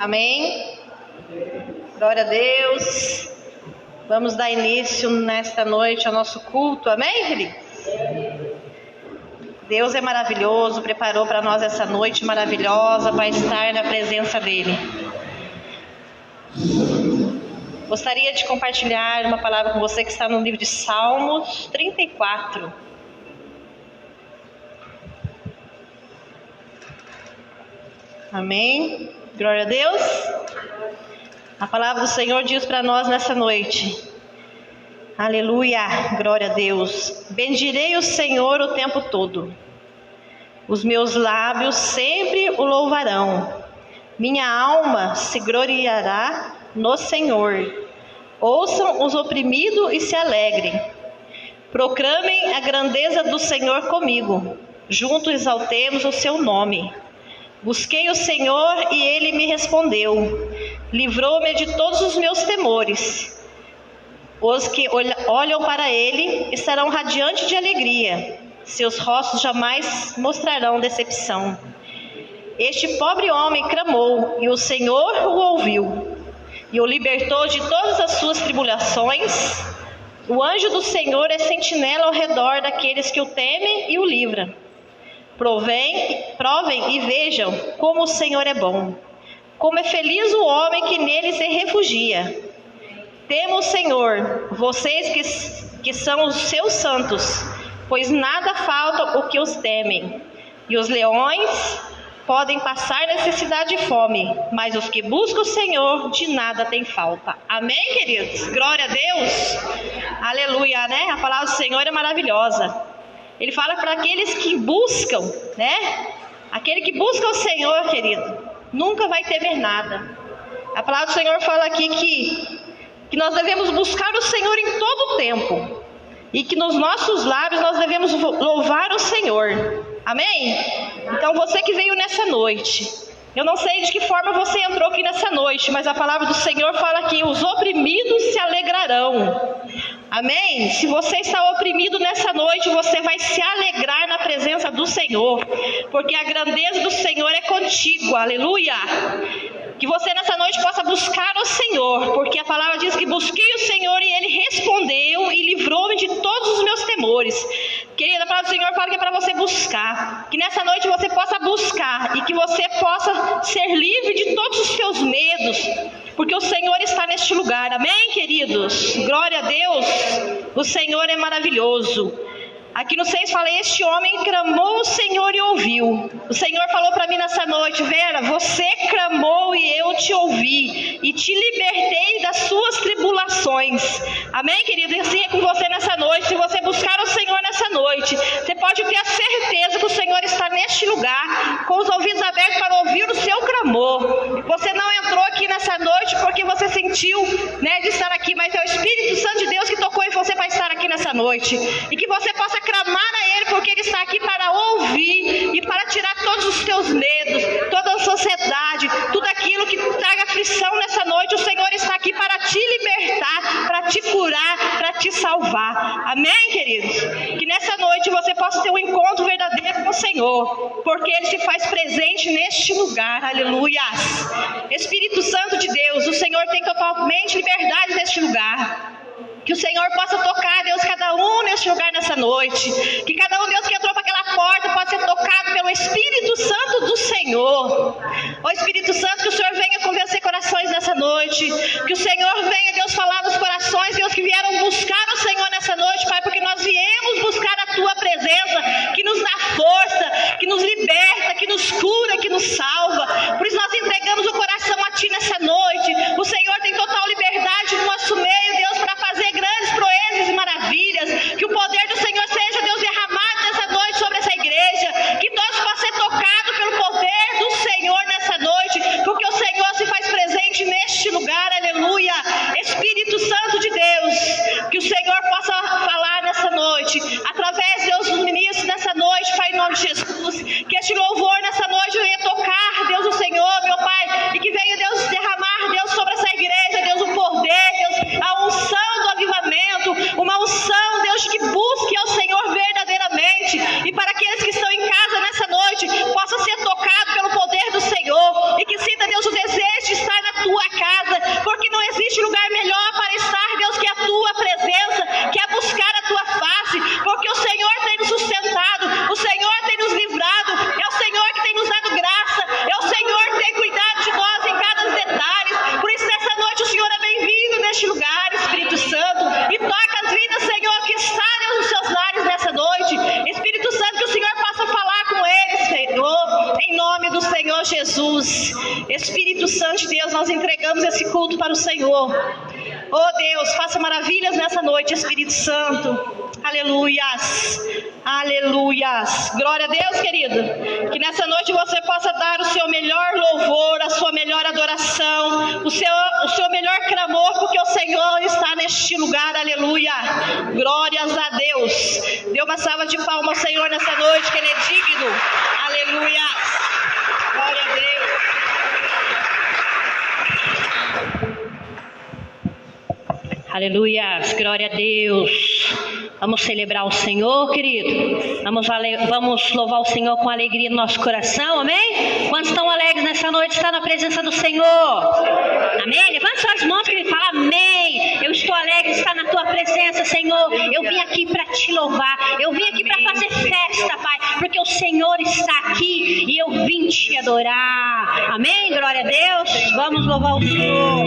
Amém? Glória a Deus. Vamos dar início nesta noite ao nosso culto. Amém, queridos? Deus é maravilhoso, preparou para nós essa noite maravilhosa para estar na presença dEle. Gostaria de compartilhar uma palavra com você que está no livro de Salmos 34. Amém? Glória a Deus. A palavra do Senhor diz para nós nessa noite. Aleluia, glória a Deus. Bendirei o Senhor o tempo todo. Os meus lábios sempre o louvarão. Minha alma se gloriará no Senhor. Ouçam os oprimidos e se alegrem. Proclamem a grandeza do Senhor comigo. Juntos exaltemos o seu nome. Busquei o Senhor e Ele me respondeu. Livrou-me de todos os meus temores. Os que olham para Ele estarão radiantes de alegria. Seus rostos jamais mostrarão decepção. Este pobre homem clamou e o Senhor o ouviu. E o libertou de todas as suas tribulações. O anjo do Senhor é sentinela ao redor daqueles que o temem e o livra. Provem e vejam como o Senhor é bom. Como é feliz o homem que nele se refugia. Temam o Senhor, vocês que são os seus santos, pois nada falta o que os temem. E os leões podem passar necessidade e fome, mas os que buscam o Senhor de nada tem falta. Amém, queridos? Glória a Deus. Aleluia, né? A palavra do Senhor é maravilhosa. Ele fala para aqueles que buscam, né? Aquele que busca o Senhor, querido, nunca vai temer nada. A palavra do Senhor fala aqui que nós devemos buscar o Senhor em todo o tempo. E que nos nossos lábios nós devemos louvar o Senhor. Amém? Então você que veio nessa noite, eu não sei de que forma você entrou aqui nessa noite, mas a palavra do Senhor fala que os oprimidos se alegrarão. Amém? Se você está oprimido nessa noite, você vai se alegrar na presença do Senhor, porque a grandeza do Senhor é contigo. Aleluia! Que você nessa noite possa buscar o Senhor, porque a palavra diz que busquei o Senhor e Ele respondeu e livrou-me de todos os meus temores. Querida, a palavra do Senhor fala que é para você buscar, que nessa noite você possa buscar e que você possa ser livre de todos os seus medos, porque o Senhor está neste lugar. Amém, queridos? Glória a Deus. O Senhor é maravilhoso. Aqui no 6 fala, este homem clamou o Senhor e ouviu. O Senhor falou para mim nessa noite, Vera, você clamou e eu te ouvi e te libertei das suas tribulações. Amém, querido? E assim é com você nessa noite. Se você buscar o Senhor nessa noite, você pode ter a certeza que o Senhor está neste lugar, com os ouvidos abertos para ouvir o seu clamor. Você não entrou aqui nessa noite porque você sentiu, né, de estar aqui, mas é o Espírito Santo de Deus que tocou em você para estar aqui nessa noite. E que você possa clamar a Ele, porque Ele está aqui para ouvir e para tirar todos os teus medos, toda a sociedade, tudo aquilo que traga aflição nessa noite. O Senhor está aqui para te libertar, para te curar, para te salvar. Amém, queridos? Que nessa noite você possa ter um encontro verdadeiro com o Senhor, porque Ele se faz presente neste lugar. Aleluia! Espírito Santo de Deus, o Senhor tem totalmente liberdade neste lugar. Que o Senhor possa tocar, Deus, cada um neste lugar nessa noite. Que cada um, Deus, que entrou para aquela porta possa ser tocado pelo Espírito Santo do Senhor. Ó Espírito Santo, que o Senhor venha convencer corações nessa noite. Que o Senhor venha, Deus, falar nos corações, Deus, que vieram buscar o Senhor nessa noite, Pai, porque nós viemos buscar a Tua presença, que nos dá força, que nos liberta, que nos cura, que nos salva. Por isso nós entregamos o coração a Ti nessa noite. O Senhor tem total liberdade no nosso meio, Deus, para fazer grandes proezas e maravilhas. Que o poder do Senhor seja, Deus, derramado nessa noite sobre essa igreja. Que todos possam ser tocados pelo poder do Senhor nessa noite, porque o Senhor se faz presente neste lugar. Aleluia! Espírito Santo de Deus, que o Senhor possa falar nessa noite, através, Deus, dos ministros nessa noite, Pai, em nome de Jesus. Que este louvor nessa noite venha tocar, Deus, Jesus. Espírito Santo de Deus, nós entregamos esse culto para o Senhor. Oh Deus, faça maravilhas nessa noite, Espírito Santo. Aleluias, aleluias. Glória a Deus, querido. Que nessa noite você possa dar o seu melhor louvor, a sua melhor adoração, o seu melhor clamor, porque o Senhor está neste lugar. Aleluia. Glórias a Deus. Dê uma salva de palmas ao Senhor nessa noite, que Ele é digno. Aleluia. Glória a Deus. Aleluia, glória a Deus. Vamos celebrar o Senhor, querido. Vamos louvar o Senhor com alegria no nosso coração, amém? Quantos estão alegres nessa noite? Está na presença do Senhor, amém? Levante suas mãos que Ele fala, amém. Eu estou alegre de estar na tua presença, Senhor. Eu vim aqui para te louvar. Eu vim aqui para fazer festa, Pai, porque o Senhor está aqui e eu vim te adorar, amém? Glória a Deus. Vamos louvar o Senhor.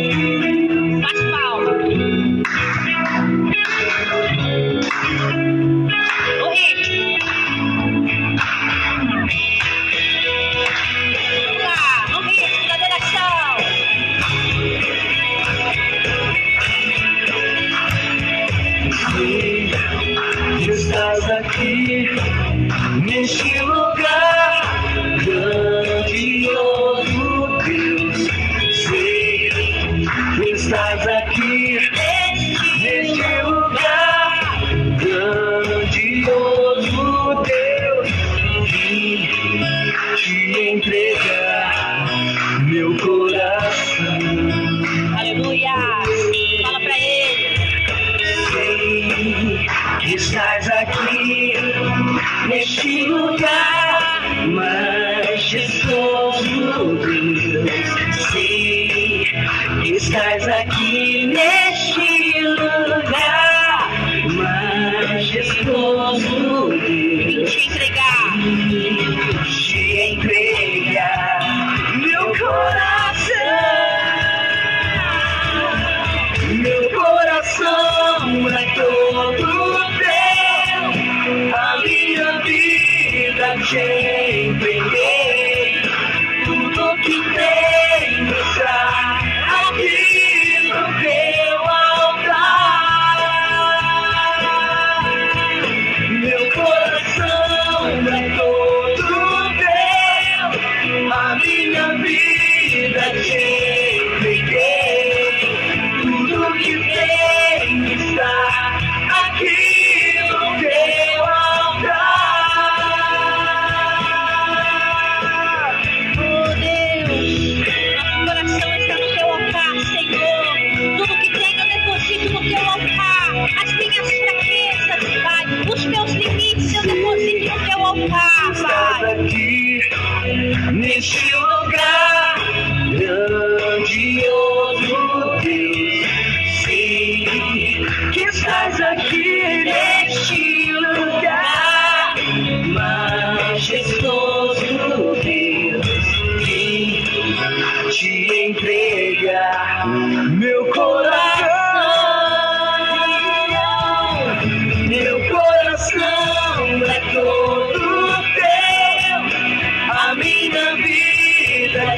Faz palmas. Estás aqui neste lugar grandioso, Deus. Sei que estás aqui neste lugar grandioso, Deus. Vim te entregar meu coração. Aleluia. Fala pra Ele. Que estás aqui neste lugar majestoso, Deus. Sei que estás aqui neste lugar majestoso, Deus. Te entregar meu coração. Meu coração é todo teu, a minha vida te entreguei. Tudo que tenho está aqui no teu altar. Meu coração é todo teu, a minha vida te entreguei. Tudo que tenho está aqui no teu altar. Oh Deus, nosso coração está no teu altar, Senhor. Tudo que tenho eu deposito no teu altar. As minhas fraquezas, Pai, os meus limites eu deposito no teu altar, Estás Pai. aqui neste lugar grandioso, Deus. Sei que estás aqui neste lugar majestoso, Deus. Vim te entregar meu coração. Meu coração é todo teu, a minha vida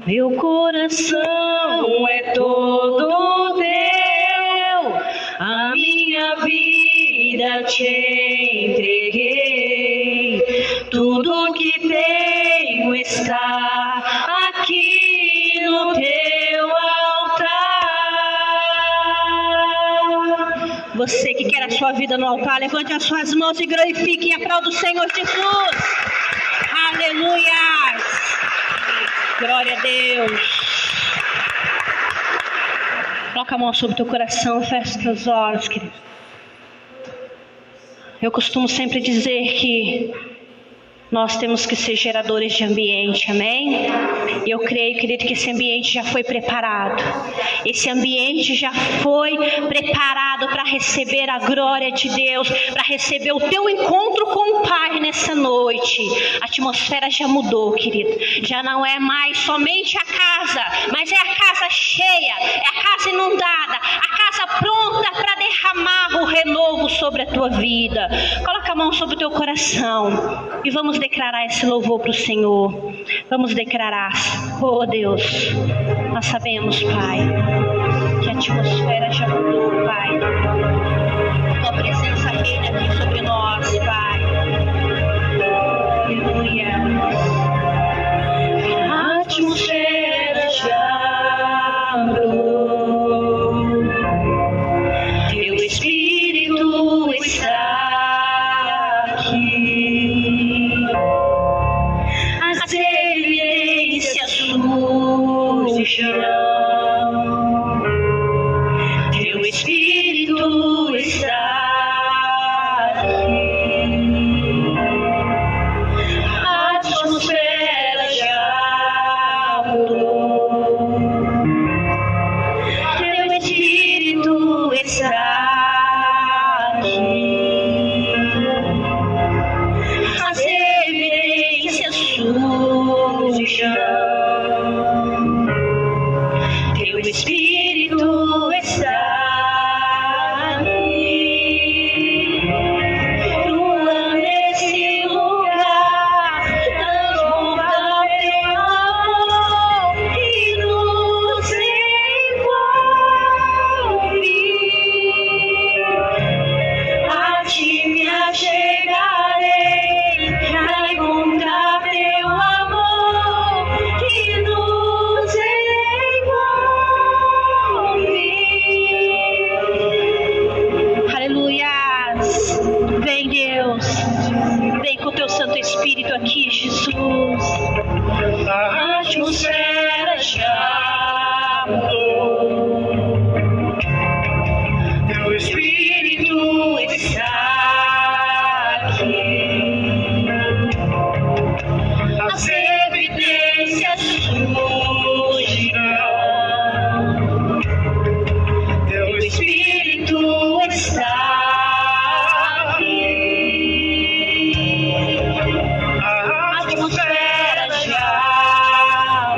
Meu coração é todo teu, a minha vida te entreguei. Tudo que tenho está aqui no teu altar. Você que quer a sua vida no altar, levante as suas mãos e glorifique e aplaude o Senhor Jesus. Aleluia! Glória a Deus. Coloca a mão sobre o teu coração, fecha os teus olhos, querido. Eu costumo sempre dizer que nós temos que ser geradores de ambiente, amém? Eu creio, querido, que esse ambiente já foi preparado. Esse ambiente já foi preparado para receber a glória de Deus, para receber o teu encontro com o Pai nessa noite. A atmosfera já mudou, querido. Já não é mais somente a casa, mas é a casa cheia, é a casa inundada, a casa pronta para derramar o renovo sobre a tua vida. Coloca a mão sobre o teu coração e vamos declarar esse louvor para o Senhor. Vamos declarar: oh Deus, nós sabemos, Pai, que a atmosfera já mudou, Pai. Tua presença reina aqui sobre nós, Pai. Aleluia. A atmosfera já mudou. Teu Espírito está aqui. As evidências surgirão. Teu Espírito está aqui. A atmosfera já mudou. Teu Espírito está aqui. As evidências surgirão. Teu Espírito está aqui. Flua nesse lugar, transborda teu amor que nos envolve. A ti me achegarei pra encontrar teu amor que nos envolve. Aleluias! Vem, Deus, vem com o teu Santo Espírito aqui, Jesus. A atmosfera já mudou. Teu Espírito está aqui. As evidências surgirão. Teu Espírito está aqui. A atmosfera já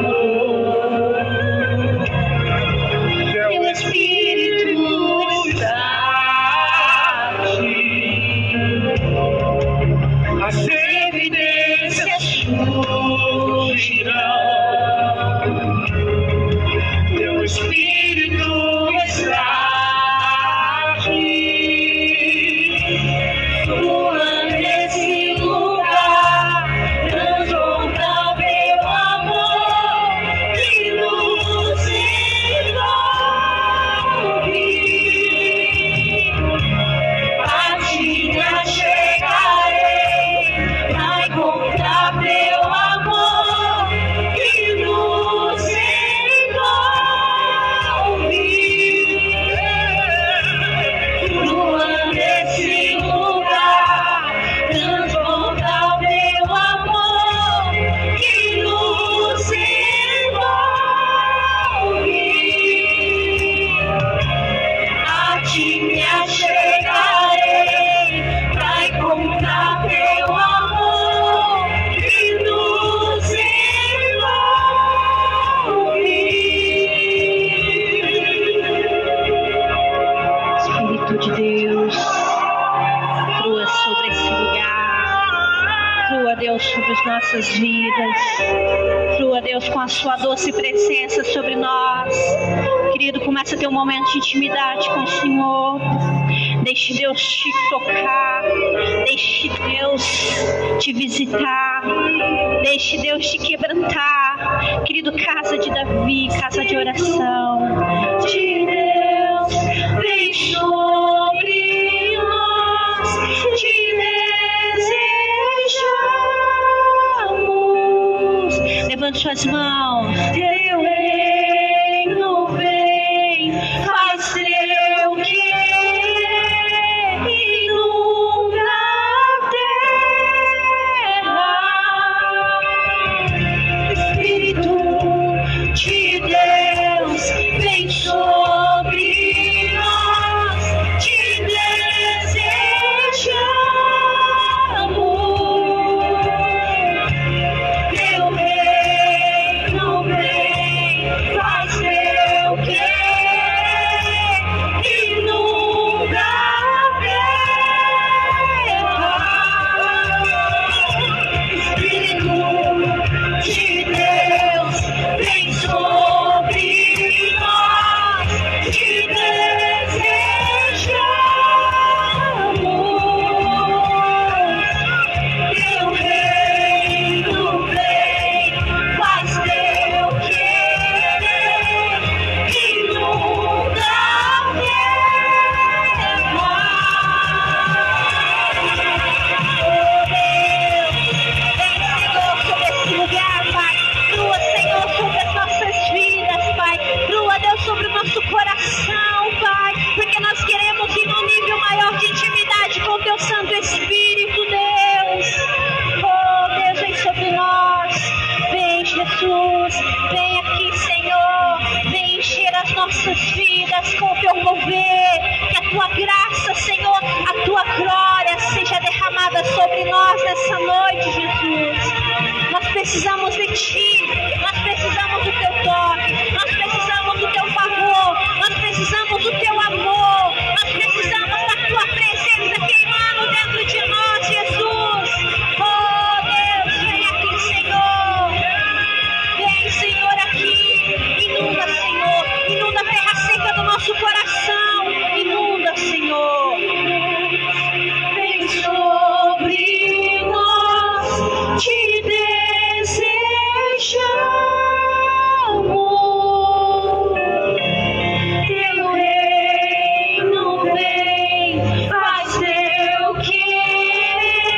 mudou. Teu Espírito está aqui. As evidências surgirão. Teu Espírito está aqui. Flua nesse lugar, transborda teu amor que nos envolve. A ti me achegarei pra encontrar teu amor que nos envolve. Flua nesse lugar, transborda teu amor que nos envolve. A ti me achegarei pra encontrar teu amor que nos envolve. Espírito de Deus, flua sobre esse lugar. Flua, Deus, sobre sobre as nossas vidas. Flua, Deus, com a sua doce presença sobre nós. Querido, começa a ter um momento de intimidade com o Senhor. Deixe Deus te tocar. Deixe Deus te visitar. Deixe Deus te quebrantar. Querido, casa de Davi, casa de oração. De Deus vem sobre nós. Te desejamos. Levante suas mãos. Teu reino vem, faz teu querer, inunda a terra. Espírito de Deus vem sobre nós, te desejamos. Teu reino vem, faz teu querer, inunda a terra. Espírito de Deus vem sobre nós, te desejamos. Teu reino vem, faz teu querer, inunda a nossas vidas com o teu mover, que a tua graça, Senhor, a tua glória seja derramada sobre nós nessa noite, Jesus. Nós precisamos de ti, nós precisamos do teu toque, nós precisamos do teu favor, nós precisamos do teu amor, nós precisamos da tua presença queimando dentro de nós, Jesus. Oh Deus, vem aqui, Senhor. Vem, Senhor, aqui. Inunda, Senhor. Inunda a terra seca do nosso coração. Inunda, Senhor. Vem sobre nós. Te desejamos. Teu reino vem. Faz teu querer.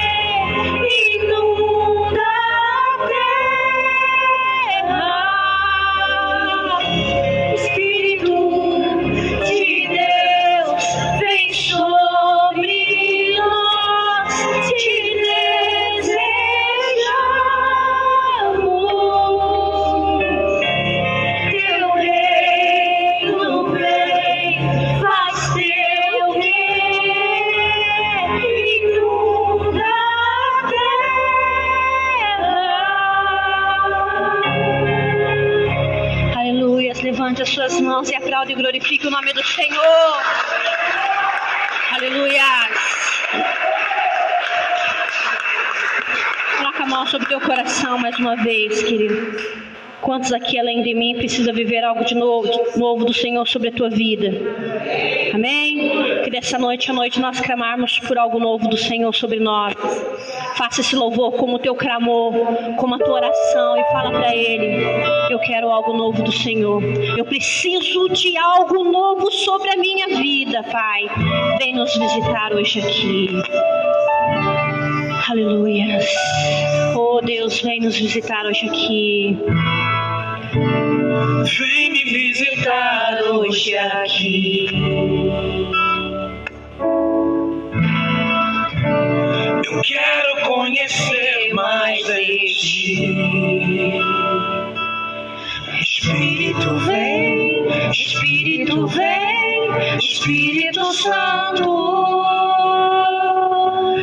Inunda a terra. Espírito de Deus vem sobre nós, te desejamos. Teu reino vem, faz teu querer, inunda a terra. Aleluia. Levante as suas mãos e aplaude e glorifique o nome do Senhor. Aleluia. Coloca a mão sobre o teu coração mais uma vez, querido. Quantos aqui além de mim precisa viver algo de novo do Senhor sobre a tua vida? Amém? Que dessa noite à noite nós clamarmos por algo novo do Senhor sobre nós. Faça esse louvor como o teu clamor, como a tua oração, e fala para Ele: eu quero algo novo do Senhor. Eu preciso de algo novo sobre a minha vida, Pai. Vem nos visitar hoje aqui. Aleluia. Oh Deus, vem nos visitar hoje aqui. Vem me visitar hoje aqui. Eu quero conhecer mais de ti. Espírito vem, Espírito vem, Espírito Santo.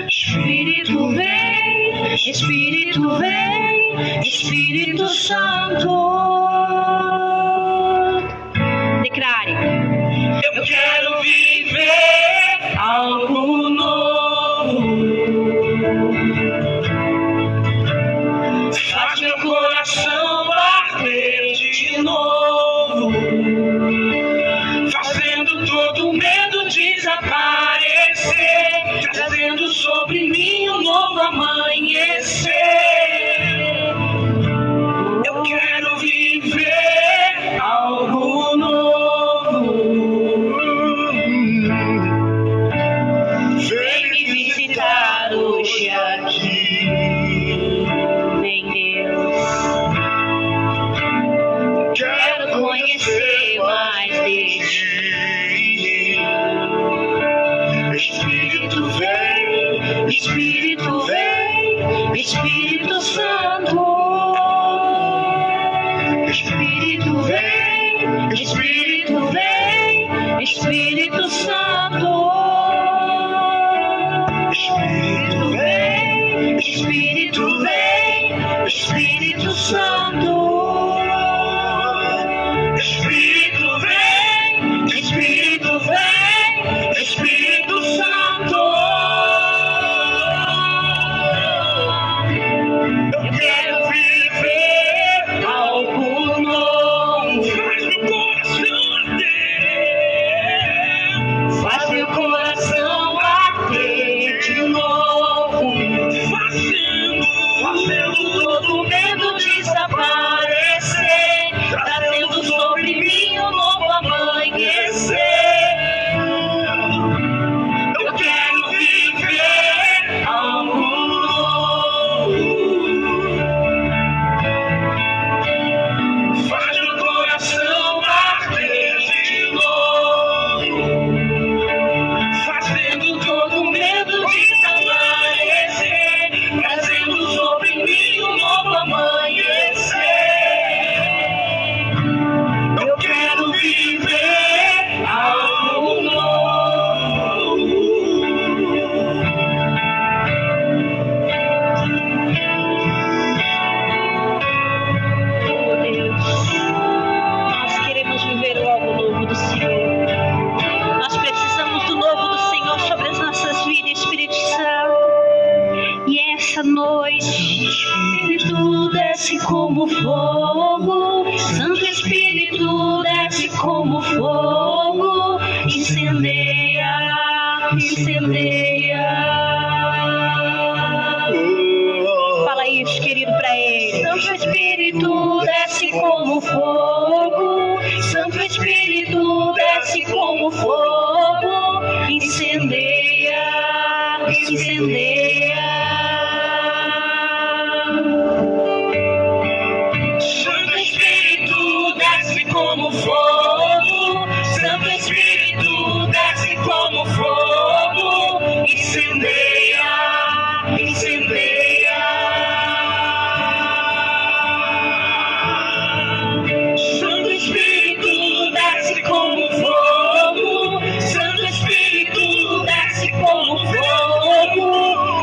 Espírito vem, Espírito vem, Espírito Santo. Declare: eu quero viver algo novo. desaparecer, trazendo sobre mim um novo amanhecer. Eu quero viver algo novo. Vem me visitar hoje aqui. Vem, Deus. Quero conhecer mais de ti. Espírito vem, Espírito vem, Espírito Santo. Espírito vem, Espírito vem, Espírito Santo. Espírito vem, Espírito vem, Espírito Santo. Espírito vem, Espírito vem, Espírito Santo. Eu quero viver algo novo. Faz meu coração arder de novo. Fazendo todo medo desaparecer, trazendo sobre mim um novo amanhecer. Eu quero viver algo novo. Faz meu coração arder de novo, fazendo todo medo desaparecer, trazendo sobre mim um novo amanhecer. Eu quero viver algo novo. Oh Deus, nós queremos viver o algo novo do Senhor. Nós precisamos do novo do Senhor sobre as nossas vidas, Espírito Santo. E essa noite, Espírito desce como fogo, Santo Espírito desce como fogo, incendeia, incendeia. Fala isso, querido, pra ele. Santo Espírito desce como fogo, Santo Espírito desce como fogo, incendeia, incendeia. Santo Espírito desce como fogo, Santo Espírito desce como fogo, incendeia, incendeia. Santo Espírito desce como fogo, Santo Espírito desce como fogo,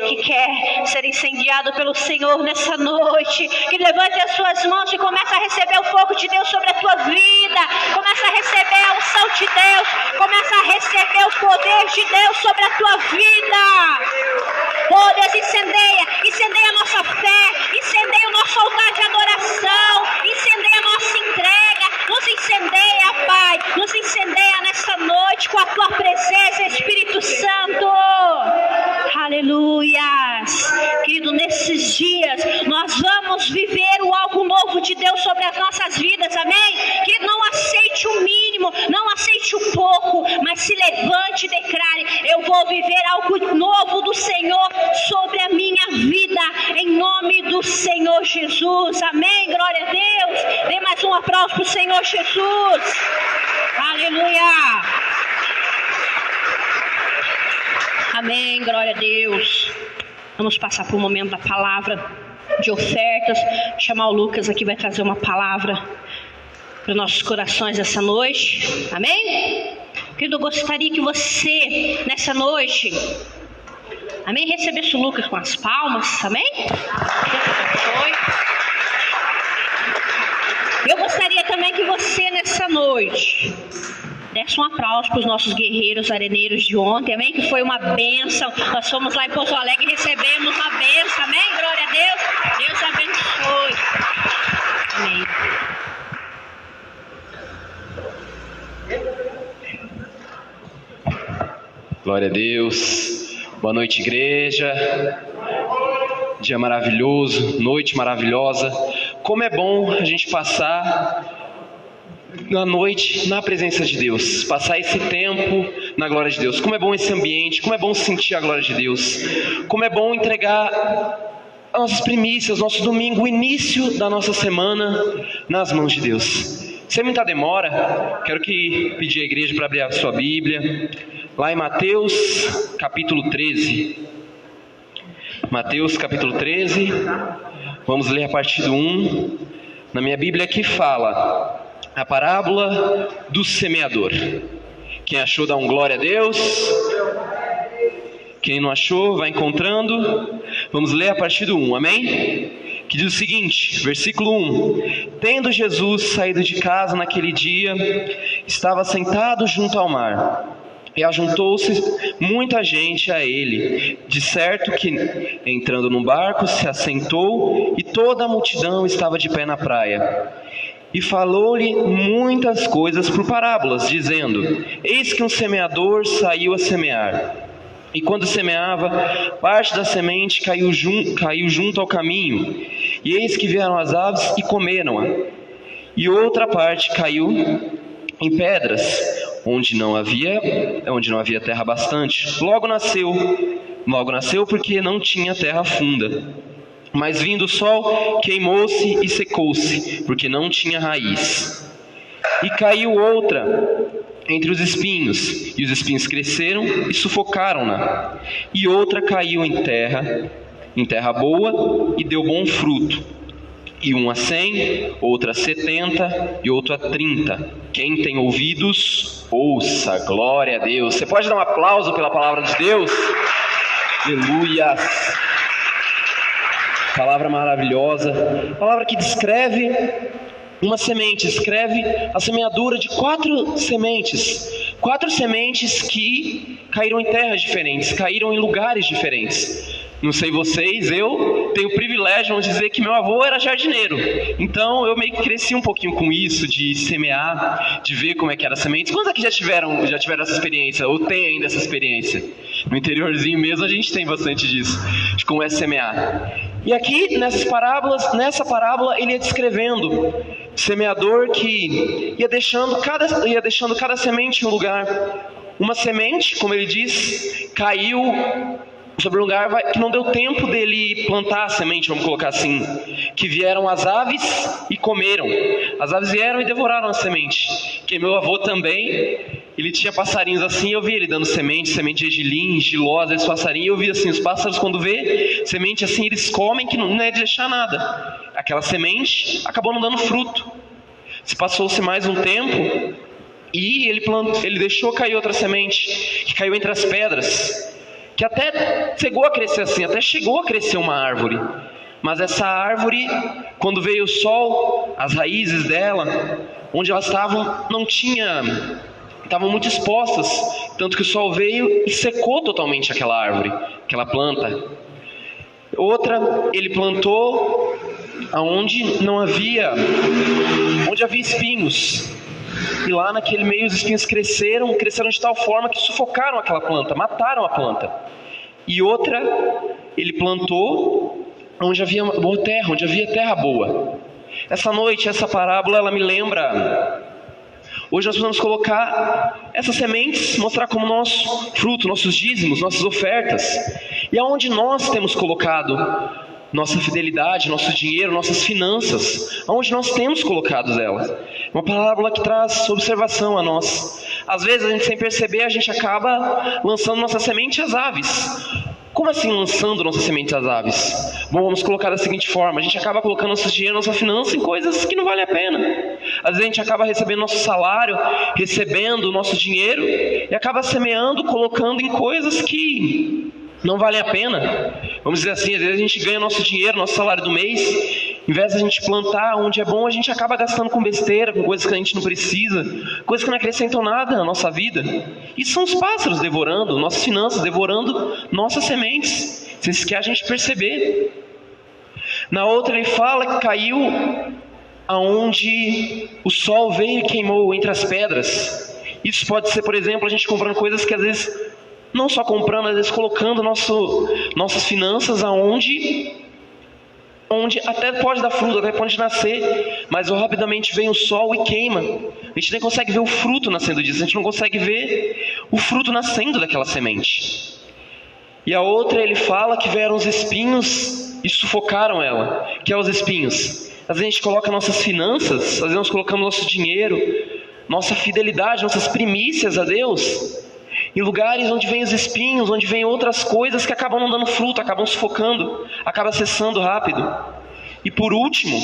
que quer ser incendiado pelo Senhor nessa noite, que levante as suas mãos e comece a receber o fogo de Deus sobre a tua vida. Comece a receber a unção de Deus. Comece a receber o poder de Deus sobre a tua vida. Oh Deus, incendeia a nossa fé, incendeia o nosso altar de adoração, incendeia a nossa entrega, nos incendeia, Pai, nos incendeia nesta noite com a tua presença, Espírito Santo. Aleluias. Querido, nesses dias nós vamos viver o algo novo de Deus sobre as nossas vidas, amém? Querido, não aceite o mínimo, não aceite o pouco, mas se levante e declare: eu vou viver algo novo do Senhor sobre a minha vida, em nome do Senhor Jesus, amém? Glória a Deus. Dê mais um aplauso para o Senhor Jesus. Aleluia. Amém, glória a Deus. Vamos passar por um momento da palavra de ofertas. Vou chamar o Lucas aqui, vai trazer uma palavra para os nossos corações essa noite. Amém? Querido, eu gostaria que você, nessa noite, amém, recebesse o Lucas com as palmas, amém? Eu gostaria também que você, nessa noite, desse um aplauso para os nossos guerreiros areneiros de ontem, amém? Que foi uma bênção. Nós fomos lá em Pouso Alegre e recebemos uma bênção, amém? Glória a Deus. Deus abençoe. Amém. Glória a Deus. Boa noite, igreja. Dia maravilhoso, noite maravilhosa. Como é bom a gente passar na noite na presença de Deus, passar esse tempo na glória de Deus. Como é bom esse ambiente, como é bom sentir a glória de Deus, como é bom entregar as nossas primícias, nosso domingo, o início da nossa semana nas mãos de Deus. Sem muita demora, quero pedir à igreja para abrir a sua Bíblia lá em Mateus capítulo 13. Mateus capítulo 13, vamos ler a partir do 1. Na minha Bíblia aqui fala a parábola do semeador. Quem achou, dá um glória a Deus. Quem não achou, vai encontrando. Vamos ler a partir do 1, amém? Que diz o seguinte, versículo 1. Tendo Jesus saído de casa naquele dia, estava sentado junto ao mar. E ajuntou-se muita gente a ele, de certo que, entrando no barco, se assentou, e toda a multidão estava de pé na praia. E falou-lhe muitas coisas por parábolas, dizendo: eis que um semeador saiu a semear. E quando semeava, parte da semente caiu junto ao caminho, e eis que vieram as aves e comeram-a. E outra parte caiu em pedras, onde não havia terra bastante. Logo nasceu porque não tinha terra funda. Mas vindo o sol, queimou-se e secou-se, porque não tinha raiz. E caiu outra entre os espinhos, e os espinhos cresceram e sufocaram-na. E outra caiu em terra boa, e deu bom fruto. E um a 100, outra a 70 e outro a 30. Quem tem ouvidos, ouça. Glória a Deus. Você pode dar um aplauso pela palavra de Deus? Aleluia. Palavra maravilhosa. Palavra que descreve uma semente. Descreve a semeadura de 4 sementes. 4 sementes que caíram em terras diferentes, caíram em lugares diferentes. Não sei vocês, eu tenho o privilégio de dizer que meu avô era jardineiro. Então eu meio que cresci um pouquinho com isso, de semear, de ver como é que era a semente. Quantos aqui já tiveram essa experiência, ou tem ainda essa experiência? No interiorzinho mesmo a gente tem bastante disso, de como é semear. E aqui nessa parábola ele ia descrevendo semeador que ia deixando cada semente em um lugar. Uma semente, como ele diz, caiu sobre um lugar que não deu tempo dele plantar a semente, vamos colocar assim, que vieram as aves e comeram. As aves vieram e devoraram a semente. Que meu avô também, ele tinha passarinhos assim, eu vi ele dando semente de gergelim, gilós, esse passarinho, e eu vi assim, os pássaros quando vê semente assim, eles comem, que não é de deixar nada. Aquela semente acabou não dando fruto. Se passou-se mais um tempo, e ele deixou cair outra semente, que caiu entre as pedras. que até chegou a crescer assim, até chegou a crescer uma árvore. Mas essa árvore, quando veio o sol, as raízes dela, onde elas estavam, estavam muito expostas, tanto que o sol veio e secou totalmente aquela árvore, aquela planta. Outra, ele plantou onde havia espinhos. E lá naquele meio os espinhos cresceram de tal forma que sufocaram aquela planta, mataram a planta. E outra, ele plantou onde havia boa terra, onde havia terra boa. Essa noite, essa parábola, ela me lembra. Hoje nós precisamos colocar essas sementes, mostrar como nosso fruto, nossos dízimos, nossas ofertas. E aonde nós temos colocado nossa fidelidade, nosso dinheiro, nossas finanças, aonde nós temos colocado elas. Uma parábola que traz observação a nós. Às vezes a gente, sem perceber, a gente acaba lançando nossa semente às aves. Como assim lançando nossa semente às aves? Bom, vamos colocar da seguinte forma: a gente acaba colocando nosso dinheiro, nossa finança em coisas que não valem a pena. Às vezes a gente acaba recebendo nosso salário, recebendo o nosso dinheiro, e acaba semeando, colocando em coisas que não valem a pena. Vamos dizer assim, às vezes a gente ganha nosso dinheiro, nosso salário do mês, em vez de a gente plantar onde é bom, a gente acaba gastando com besteira, com coisas que a gente não precisa, coisas que não acrescentam nada na nossa vida. E são os pássaros devorando nossas finanças, devorando nossas sementes, sem sequer a gente perceber. Na outra ele fala que caiu aonde o sol veio e queimou entre as pedras. Isso pode ser, por exemplo, a gente comprando coisas que às vezes, não só comprando, às vezes colocando nossas finanças onde até pode dar fruto, até pode nascer, mas rapidamente vem o sol e queima. A gente nem consegue ver o fruto nascendo disso, a gente não consegue ver o fruto nascendo daquela semente. E a outra, ele fala que vieram os espinhos e sufocaram ela. Que é os espinhos? Às vezes a gente coloca nossas finanças, às vezes nós colocamos nosso dinheiro, nossa fidelidade, nossas primícias a Deus, em lugares onde vem os espinhos, onde vem outras coisas que acabam não dando fruto, acabam sufocando, acabam cessando rápido. E por último,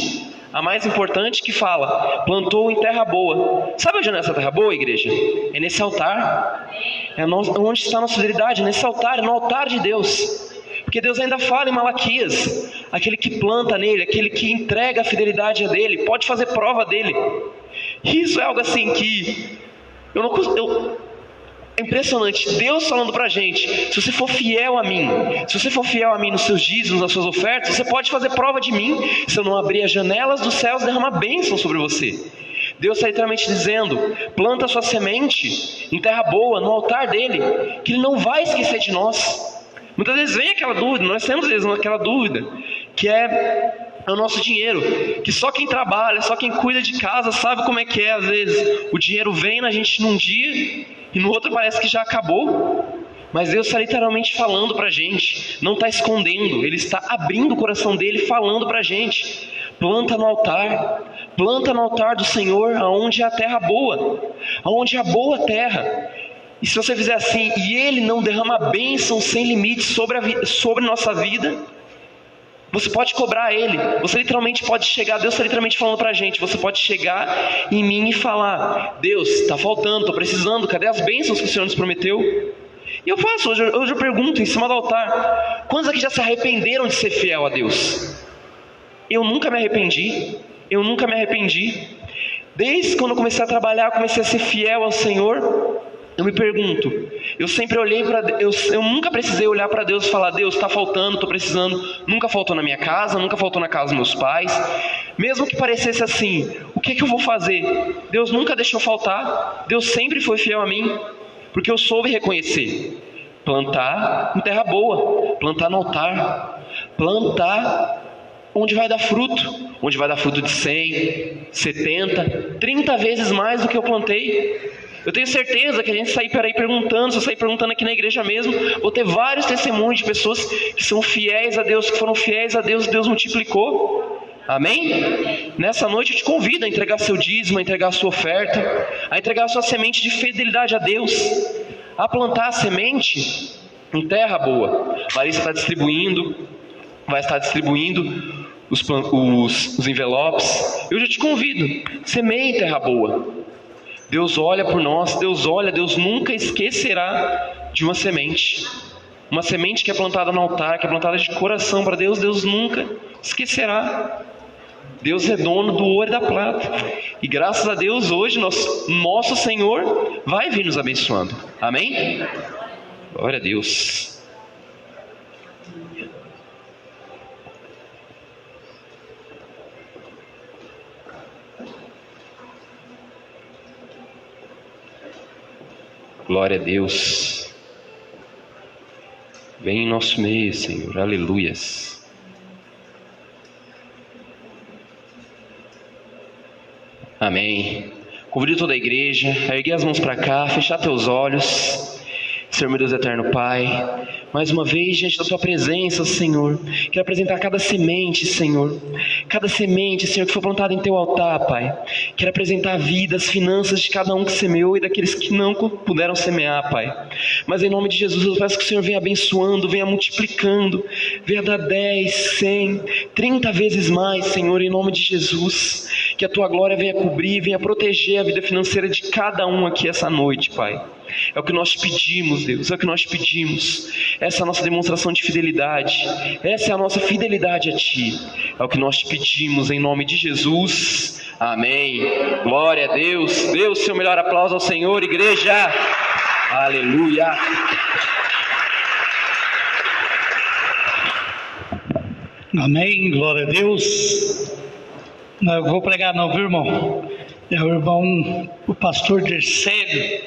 a mais importante, que fala, plantou em terra boa. Sabe onde é essa terra boa, igreja? É nesse altar. Onde está a nossa fidelidade? É nesse altar, é no altar de Deus. Porque Deus ainda fala em Malaquias, aquele que planta nele, aquele que entrega a fidelidade a dele, pode fazer prova dele. E isso é algo assim que é impressionante, Deus falando pra gente: se você for fiel a mim, nos seus dízimos, nas suas ofertas, você pode fazer prova de mim, se eu não abrir as janelas dos céus e derramar bênção sobre você. Deus está literalmente dizendo: planta a sua semente em terra boa, no altar dele, que ele não vai esquecer de nós. Muitas vezes vem aquela dúvida, nós temos às vezes aquela dúvida, que é o nosso dinheiro, que só quem trabalha, só quem cuida de casa sabe como é que é. Às vezes o dinheiro vem na gente num dia e no outro parece que já acabou. Mas Deus está literalmente falando para a gente, não está escondendo, Ele está abrindo o coração dele, falando para a gente: planta no altar do Senhor, aonde é a terra boa, aonde é a boa terra. E se você fizer assim, e Ele não derrama bênção sem limites sobre nossa vida, você pode cobrar a Ele. Você literalmente pode chegar, Deus está literalmente falando para a gente, você pode chegar em mim e falar: Deus, está faltando, estou precisando, cadê as bênçãos que o Senhor nos prometeu? E eu faço, hoje eu pergunto em cima do altar: quantos aqui já se arrependeram de ser fiel a Deus? Eu nunca me arrependi. Desde quando eu comecei a trabalhar, comecei a ser fiel ao Senhor. Eu me pergunto, eu sempre olhei para Deus, eu nunca precisei olhar para Deus e falar: Deus, está faltando, estou precisando. Nunca faltou na minha casa, nunca faltou na casa dos meus pais. Mesmo que parecesse assim, o que eu vou fazer? Deus nunca deixou faltar, Deus sempre foi fiel a mim, porque eu soube reconhecer. Plantar em terra boa, plantar no altar, plantar onde vai dar fruto de 100, 70, 30 vezes mais do que eu plantei. Eu tenho certeza que a gente sair por aí perguntando, se eu sair perguntando aqui na igreja mesmo, vou ter vários testemunhos de pessoas que são fiéis a Deus, que foram fiéis a Deus, Deus multiplicou. Amém? Nessa noite eu te convido a entregar seu dízimo, a entregar a sua oferta, a entregar a sua semente de fidelidade a Deus, a plantar a semente em terra boa. Larissa vai estar distribuindo os envelopes. Eu já te convido, semeie em terra boa. Deus olha por nós, Deus nunca esquecerá de uma semente. uma semente que é plantada no altar, que é plantada de coração para Deus, Deus nunca esquecerá. Deus é dono do ouro e da prata. E graças a Deus, hoje, nosso Senhor vai vir nos abençoando. Amém? Glória a Deus. Glória a Deus. Vem em nosso meio, Senhor. Aleluias. Amém. Convido toda a igreja a erguer as mãos para cá, fechar teus olhos. Senhor, meu Deus eterno Pai, mais uma vez diante da tua presença, Senhor, quero apresentar cada semente, Senhor, que foi plantada em teu altar, Pai. Quero apresentar a vida, as finanças de cada um que semeou e daqueles que não puderam semear, Pai. Mas em nome de Jesus, eu peço que o Senhor venha abençoando, venha multiplicando, venha dar 10, 100, 30 vezes mais, Senhor, em nome de Jesus. Que a tua glória venha cobrir, venha proteger a vida financeira de cada um aqui essa noite, Pai. É o que nós pedimos, Deus, é o que nós pedimos. Essa é a nossa demonstração de fidelidade. Essa é a nossa fidelidade a Ti. É o que nós te pedimos em nome de Jesus. Amém. Glória a Deus. Dê o seu melhor aplauso ao Senhor, igreja. Aleluia. Amém. Glória a Deus. Não, eu vou pregar não, viu, irmão? É o irmão, o pastor Dercélio,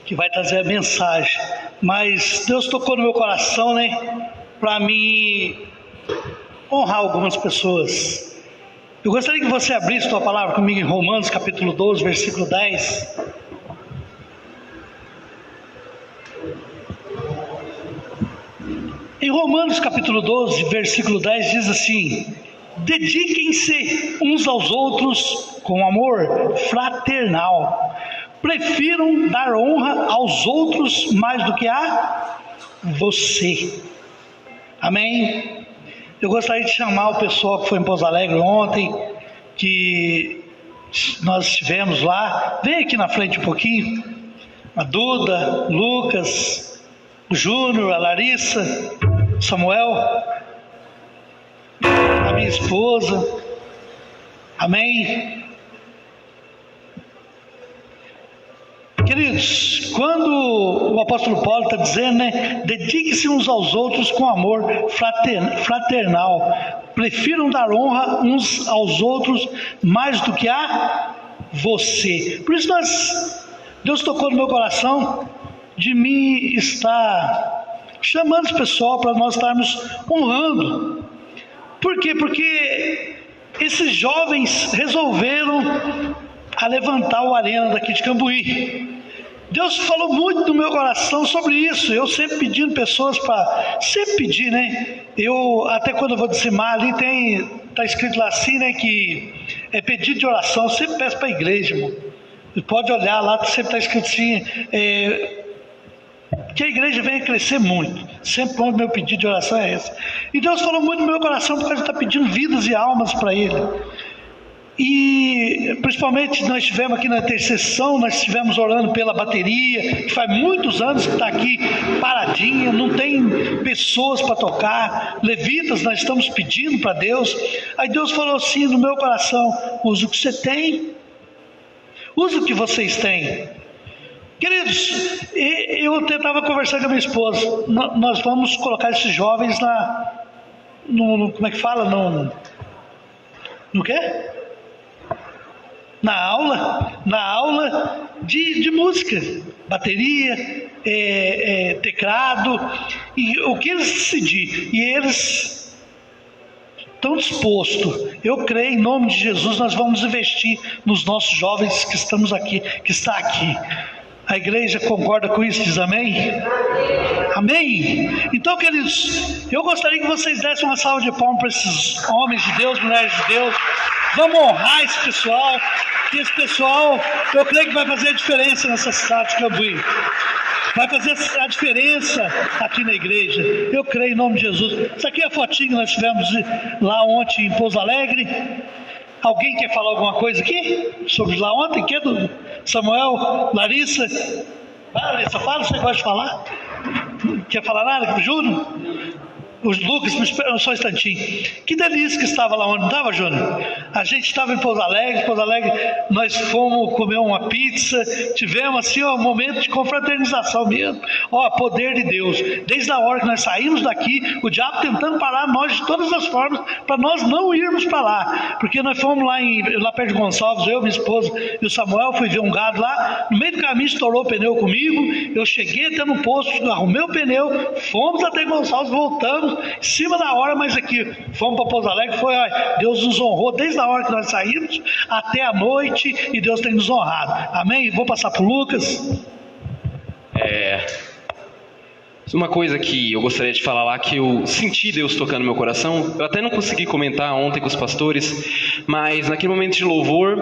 que vai trazer a mensagem. Mas Deus tocou no meu coração, né? Para me honrar algumas pessoas. Eu gostaria que você abrisse tua palavra comigo em Romanos capítulo 12, versículo 10. Em Romanos capítulo 12, versículo 10 diz assim: dediquem-se uns aos outros com amor fraternal. Prefiram dar honra aos outros mais do que a você. Amém? Eu gostaria de chamar o pessoal que foi em Pouso Alegre ontem, que nós estivemos lá. Vem aqui na frente um pouquinho. A Duda, Lucas, o Júnior, a Larissa, Samuel, a minha esposa. Amém? Queridos, quando o apóstolo Paulo está dizendo, né, dedique-se uns aos outros com amor fraternal, prefiram dar honra uns aos outros mais do que a você. Por isso Deus tocou no meu coração de me estar chamando esse pessoal para nós estarmos honrando. Por quê? Porque esses jovens resolveram a levantar o Arena daqui de Cambuí. Deus falou muito no meu coração sobre isso. Eu sempre pedindo pessoas para... Sempre pedir, né? Eu, até quando eu vou dizimar ali, está escrito lá assim, né? Que é pedido de oração. Eu sempre peço para a igreja, irmão. Você pode olhar lá, sempre está escrito assim... que a igreja venha crescer muito. Sempre o meu pedido de oração é esse. E Deus falou muito no meu coração porque a gente está pedindo vidas e almas para Ele. E principalmente nós estivemos aqui na intercessão, nós estivemos orando pela bateria, que faz muitos anos que está aqui paradinha, não tem pessoas para tocar, levitas nós estamos pedindo para Deus. Aí Deus falou assim no meu coração: use o que você tem, use o que vocês têm. Queridos, eu até estava conversando com a minha esposa, nós vamos colocar esses jovens como é que fala? No quê? Na aula de música, bateria, teclado, e o que eles decidirem, e eles estão dispostos. Eu creio, em nome de Jesus, nós vamos investir nos nossos jovens que estamos aqui, que está aqui. A igreja concorda com isso, diz amém? Amém? Então, queridos, eu gostaria que vocês dessem uma salva de palmas para esses homens de Deus, mulheres de Deus. Vamos honrar esse pessoal, que esse pessoal, eu creio que vai fazer a diferença nessa cidade de Cambuí. Vai fazer a diferença aqui na igreja. Eu creio em nome de Jesus. Isso aqui é a fotinha que nós tivemos lá ontem em Pouso Alegre. Alguém quer falar alguma coisa aqui? Sobre lá ontem? Que é do Samuel, Larissa? Larissa, fala, você gosta de falar? Quer falar nada, Júnior? Os Lucas, me esperam só um instantinho. Que delícia que estava lá onde estava, Júnior. A gente estava em Pouso Alegre, nós fomos comer uma pizza, tivemos assim um momento de confraternização mesmo. Poder de Deus. Desde a hora que nós saímos daqui, o diabo tentando parar nós de todas as formas, para nós não irmos para lá. Porque nós fomos lá perto de Gonçalves, eu, minha esposa e o Samuel, fui ver um gado lá, no meio do caminho estourou o pneu comigo, eu cheguei até no posto, arrumei o pneu, fomos até Gonçalves, voltamos, em cima da hora, mas aqui, fomos para Pouso Alegre, Deus nos honrou desde a hora que nós saímos até a noite, e Deus tem nos honrado, amém? Vou passar para o Lucas. Uma coisa que eu gostaria de falar lá, que eu senti Deus tocando no meu coração, eu até não consegui comentar ontem com os pastores, mas naquele momento de louvor,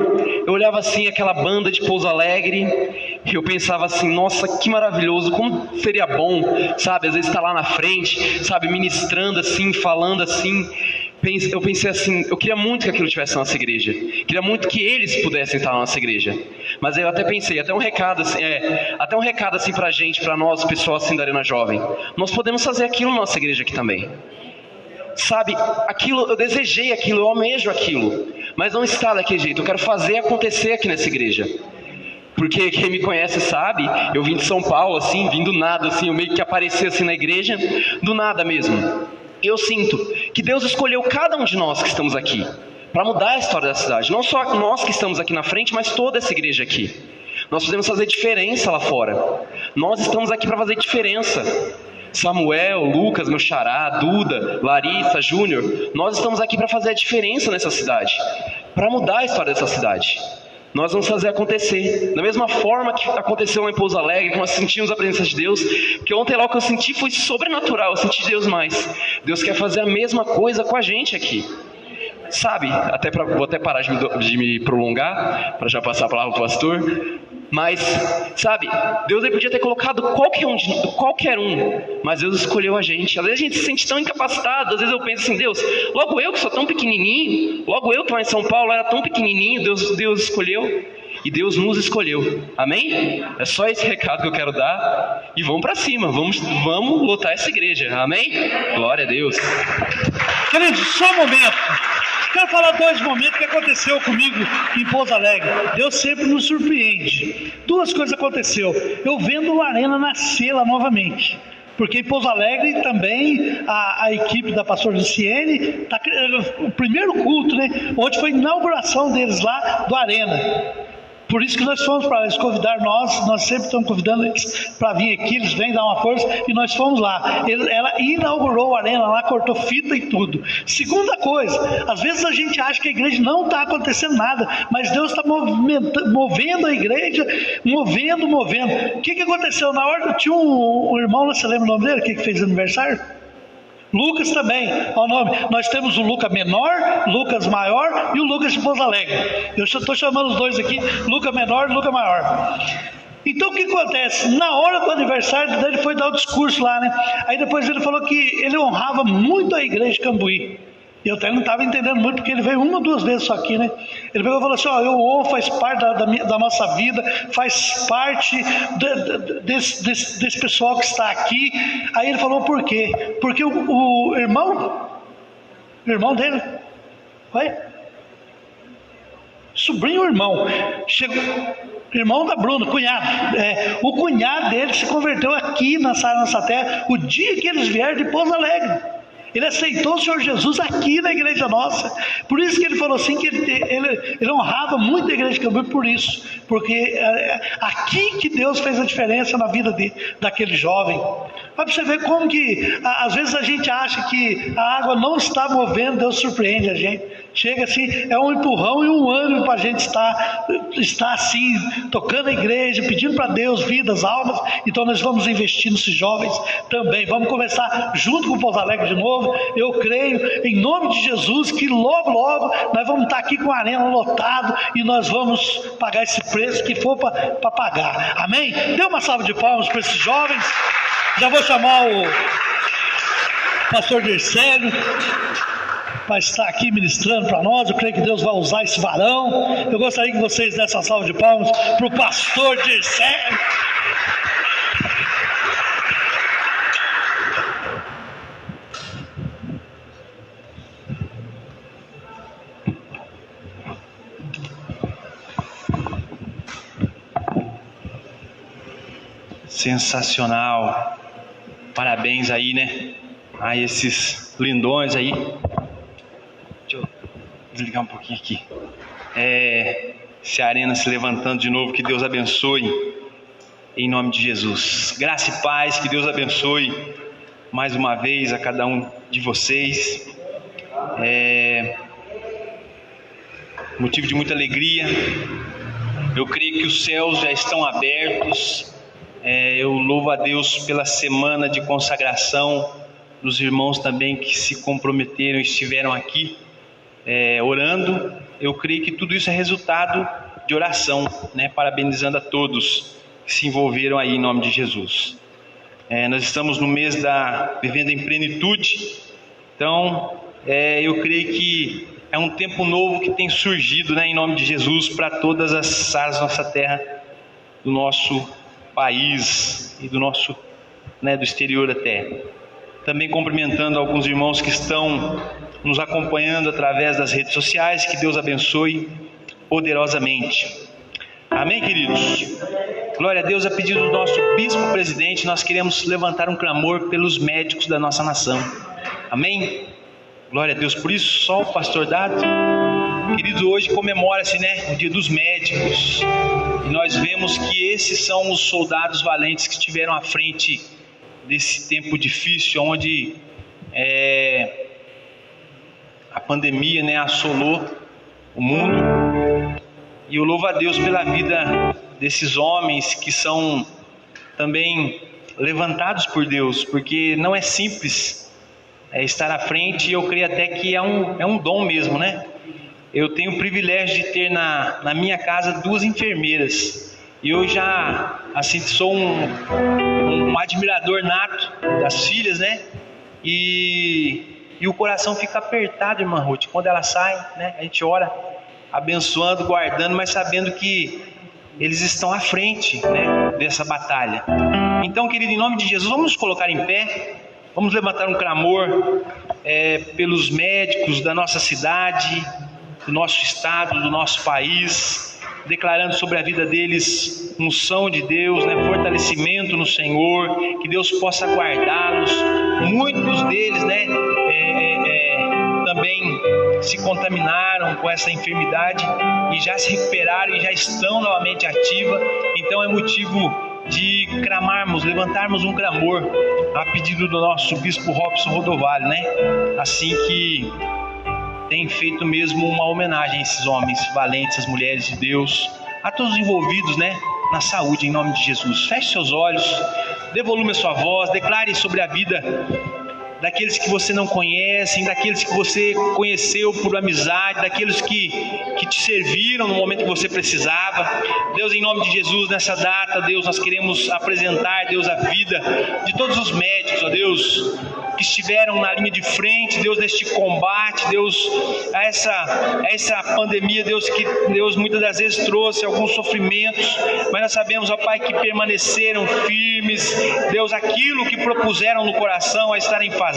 eu olhava assim aquela banda de Pouso Alegre, e eu pensava assim, nossa, que maravilhoso, como seria bom, sabe, às vezes estar lá na frente, sabe, ministrando assim, falando assim. Eu pensei assim, eu queria muito que aquilo tivesse na nossa igreja, queria muito que eles pudessem estar na nossa igreja, mas eu até pensei, até um recado assim pra gente, pra nós, pessoal assim da Arena Jovem, nós podemos fazer aquilo na nossa igreja aqui também, sabe, aquilo, eu desejei aquilo, eu almejo aquilo, mas não está daquele jeito, eu quero fazer acontecer aqui nessa igreja. Porque quem me conhece sabe, eu vim de São Paulo assim, vim do nada assim, eu meio que apareci assim na igreja, do nada mesmo. Eu sinto que Deus escolheu cada um de nós que estamos aqui para mudar a história da cidade. Não só nós que estamos aqui na frente, mas toda essa igreja aqui. Nós podemos fazer diferença lá fora. Nós estamos aqui para fazer diferença. Samuel, Lucas, meu xará, Duda, Larissa, Júnior. Nós estamos aqui para fazer a diferença nessa cidade. Para mudar a história dessa cidade. Nós vamos fazer acontecer. Da mesma forma que aconteceu lá em Pouso Alegre, que nós sentimos a presença de Deus, porque ontem lá o que eu senti foi sobrenatural, eu senti Deus mais. Deus quer fazer a mesma coisa com a gente aqui. Sabe, vou até parar de me prolongar, para já passar a palavra para o pastor. Mas, sabe, Deus podia ter colocado qualquer um, mas Deus escolheu a gente. Às vezes a gente se sente tão incapacitado, às vezes eu penso assim, Deus, logo eu que sou tão pequenininho, logo eu que lá em São Paulo era tão pequenininho, Deus escolheu, e Deus nos escolheu, amém? É só esse recado que eu quero dar, e vamos para cima, vamos lotar essa igreja, amém? Glória a Deus. Queridos, só um momento. Quero falar 2 momentos que aconteceu comigo em Pouso Alegre. Deus sempre nos surpreende. 2 coisas aconteceu. Eu vendo o Arena nascer lá novamente. Porque em Pouso Alegre também a equipe da pastora Luciene, o primeiro culto, né? Onde foi a inauguração deles lá do Arena. Por isso que nós fomos para eles convidar nós sempre estamos convidando eles para vir aqui, eles vêm dar uma força, e nós fomos lá. Ela inaugurou a arena lá, cortou fita e tudo. Segunda coisa, às vezes a gente acha que a igreja não está acontecendo nada, mas Deus está movendo a igreja, movendo. O que aconteceu? Na hora tinha um irmão, você lembra o nome dele, que fez aniversário? Lucas também, ao nome. Nós temos o Lucas menor, Lucas maior e o Lucas de Pouso Alegre. Eu estou chamando os 2 aqui, Lucas menor e Lucas maior. Então o que acontece? Na hora do aniversário dele, foi dar o discurso lá, né? Aí depois ele falou que ele honrava muito a igreja de Cambuí. Eu até não estava entendendo muito, porque ele veio 1 ou 2 vezes só aqui, né? Ele veio e falou assim, eu honro, faz parte da nossa vida, faz parte desse pessoal que está aqui. Aí ele falou por quê? Porque o irmão dele, sobrinho ou irmão, chegou, irmão da Bruna, cunhado, o cunhado dele se converteu aqui na nossa terra, o dia que eles vieram de Pouso Alegre. Ele aceitou o Senhor Jesus aqui na igreja nossa. Por isso que ele falou assim, que ele honrava muito a igreja de Cambuí por isso. Porque é aqui que Deus fez a diferença na vida daquele jovem. Para você ver como que, às vezes a gente acha que a água não está movendo, Deus surpreende a gente. Chega assim, é um empurrão e um ânimo para a gente estar assim, tocando a igreja, pedindo para Deus vidas, almas. Então nós vamos investir nesses jovens também. Vamos começar junto com o Pouso Alegre de novo. Eu creio, em nome de Jesus, que logo nós vamos estar aqui com a arena lotada e nós vamos pagar esse preço que for para pagar. Amém? Dê uma salva de palmas para esses jovens. Já vou chamar o pastor Dircélio para estar aqui ministrando para nós. Eu creio que Deus vai usar esse varão. Eu gostaria que vocês dessem uma salva de palmas para o pastor Dircélio. Sensacional. Parabéns aí, né? A esses lindões aí. Deixa eu desligar um pouquinho aqui. Se a arena se levantando de novo, que Deus abençoe. Em nome de Jesus. Graça e paz, que Deus abençoe mais uma vez a cada um de vocês. Motivo de muita alegria. Eu creio que os céus já estão abertos. Eu louvo a Deus pela semana de consagração dos irmãos também que se comprometeram e estiveram aqui orando. Eu creio que tudo isso é resultado de oração, né? Parabenizando a todos que se envolveram aí em nome de Jesus. Nós estamos no mês da Vivendo em Plenitude. Então, eu creio que é um tempo novo que tem surgido, né, em nome de Jesus, para todas as áreas da nossa terra, do nosso país e do nosso, né, do exterior até. Também cumprimentando alguns irmãos que estão nos acompanhando através das redes sociais. Que Deus abençoe poderosamente. Amém, queridos? Glória a Deus. A pedido do nosso bispo presidente, nós queremos levantar um clamor pelos médicos da nossa nação. Amém? Glória a Deus. Por isso, só o pastor Dado. Queridos, hoje comemora-se, né, o dia dos médicos. E nós vemos que esses são os soldados valentes que estiveram à frente desse tempo difícil, onde a pandemia, né, assolou o mundo. E eu louvo a Deus pela vida desses homens que são também levantados por Deus, porque não é simples estar à frente. E eu creio até que é um dom mesmo, né? Eu tenho o privilégio de ter na minha casa 2 enfermeiras. E eu já, assim, sou um admirador nato das filhas, né? E o coração fica apertado, irmã Ruth, quando ela sai, né? A gente ora abençoando, guardando, mas sabendo que eles estão à frente, né, dessa batalha. Então, querido, em nome de Jesus, vamos nos colocar em pé. Vamos levantar um clamor pelos médicos da nossa cidade, do nosso estado, do nosso país, declarando sobre a vida deles unção de Deus, né, fortalecimento no Senhor, que Deus possa guardá-los. Muitos deles, né, também se contaminaram com essa enfermidade e já se recuperaram e já estão novamente ativa. Então é motivo de clamarmos, levantarmos um clamor a pedido do nosso bispo Robson Rodovalho, né? Assim que tem feito mesmo uma homenagem a esses homens valentes, as mulheres de Deus, a todos os envolvidos, né, na saúde, em nome de Jesus. Feche seus olhos, dê volume à sua voz, declare sobre a vida daqueles que você não conhece, daqueles que você conheceu por amizade, daqueles que te serviram no momento que você precisava. Deus, em nome de Jesus, nessa data, Deus, nós queremos apresentar, Deus, a vida de todos os médicos, ó Deus, que estiveram na linha de frente, Deus, neste combate, Deus, a essa pandemia, Deus, que Deus muitas das vezes trouxe alguns sofrimentos, mas nós sabemos, ó Pai, que permaneceram firmes, Deus, aquilo que propuseram no coração a estarem fazendo.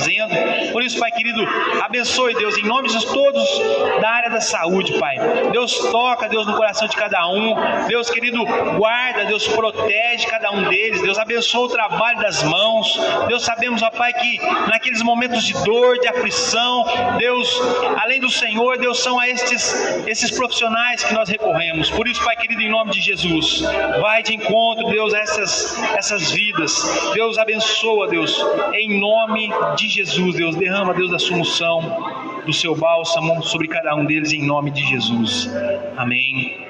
Por isso, Pai querido, abençoe, Deus, em nome de Jesus, todos da área da saúde, Pai. Deus, toca, Deus, no coração de cada um. Deus querido, guarda, Deus, protege cada um deles. Deus, abençoa o trabalho das mãos. Deus, sabemos, ó Pai, que naqueles momentos de dor, de aflição, Deus, além do Senhor, Deus, são a esses profissionais que nós recorremos. Por isso, Pai querido, em nome de Jesus, vai de encontro, Deus, a essas vidas. Deus, abençoa, Deus, em nome de Jesus, Deus, derrama, Deus, da sua unção, do seu bálsamo sobre cada um deles, em nome de Jesus. Amém.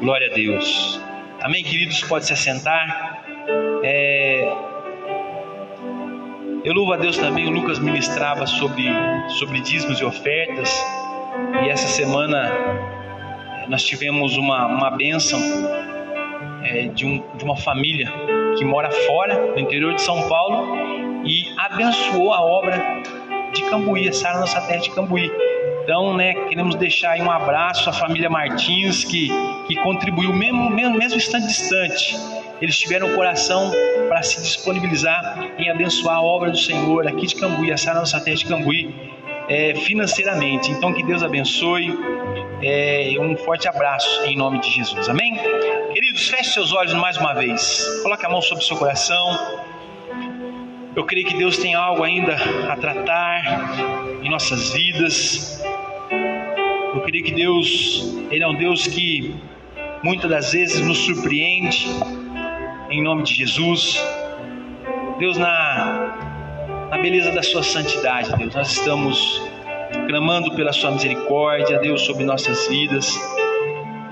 Glória a Deus. Amém, queridos, pode se assentar. Eu louvo a Deus também. O Lucas ministrava sobre dízimos e ofertas, e essa semana nós tivemos uma bênção de uma família que mora fora, no interior de São Paulo, e abençoou a obra de Cambuí, a Sara Nossa Terra de Cambuí. Então, né, queremos deixar aí um abraço à família Martins, que contribuiu mesmo estando distante. Eles tiveram o coração para se disponibilizar em abençoar a obra do Senhor aqui de Cambuí, a Sara Nossa Terra de Cambuí, financeiramente. Então, que Deus abençoe. Um forte abraço em nome de Jesus. Amém? Queridos, Queridos, feche seus olhos mais uma vez. Coloque a mão sobre o seu coração. Eu creio que Deus tem algo ainda a tratar em nossas vidas. Eu creio que Deus, Ele é um Deus que muitas das vezes nos surpreende, em nome de Jesus. Deus, na beleza da sua santidade, Deus, nós estamos clamando pela sua misericórdia, Deus, sobre nossas vidas.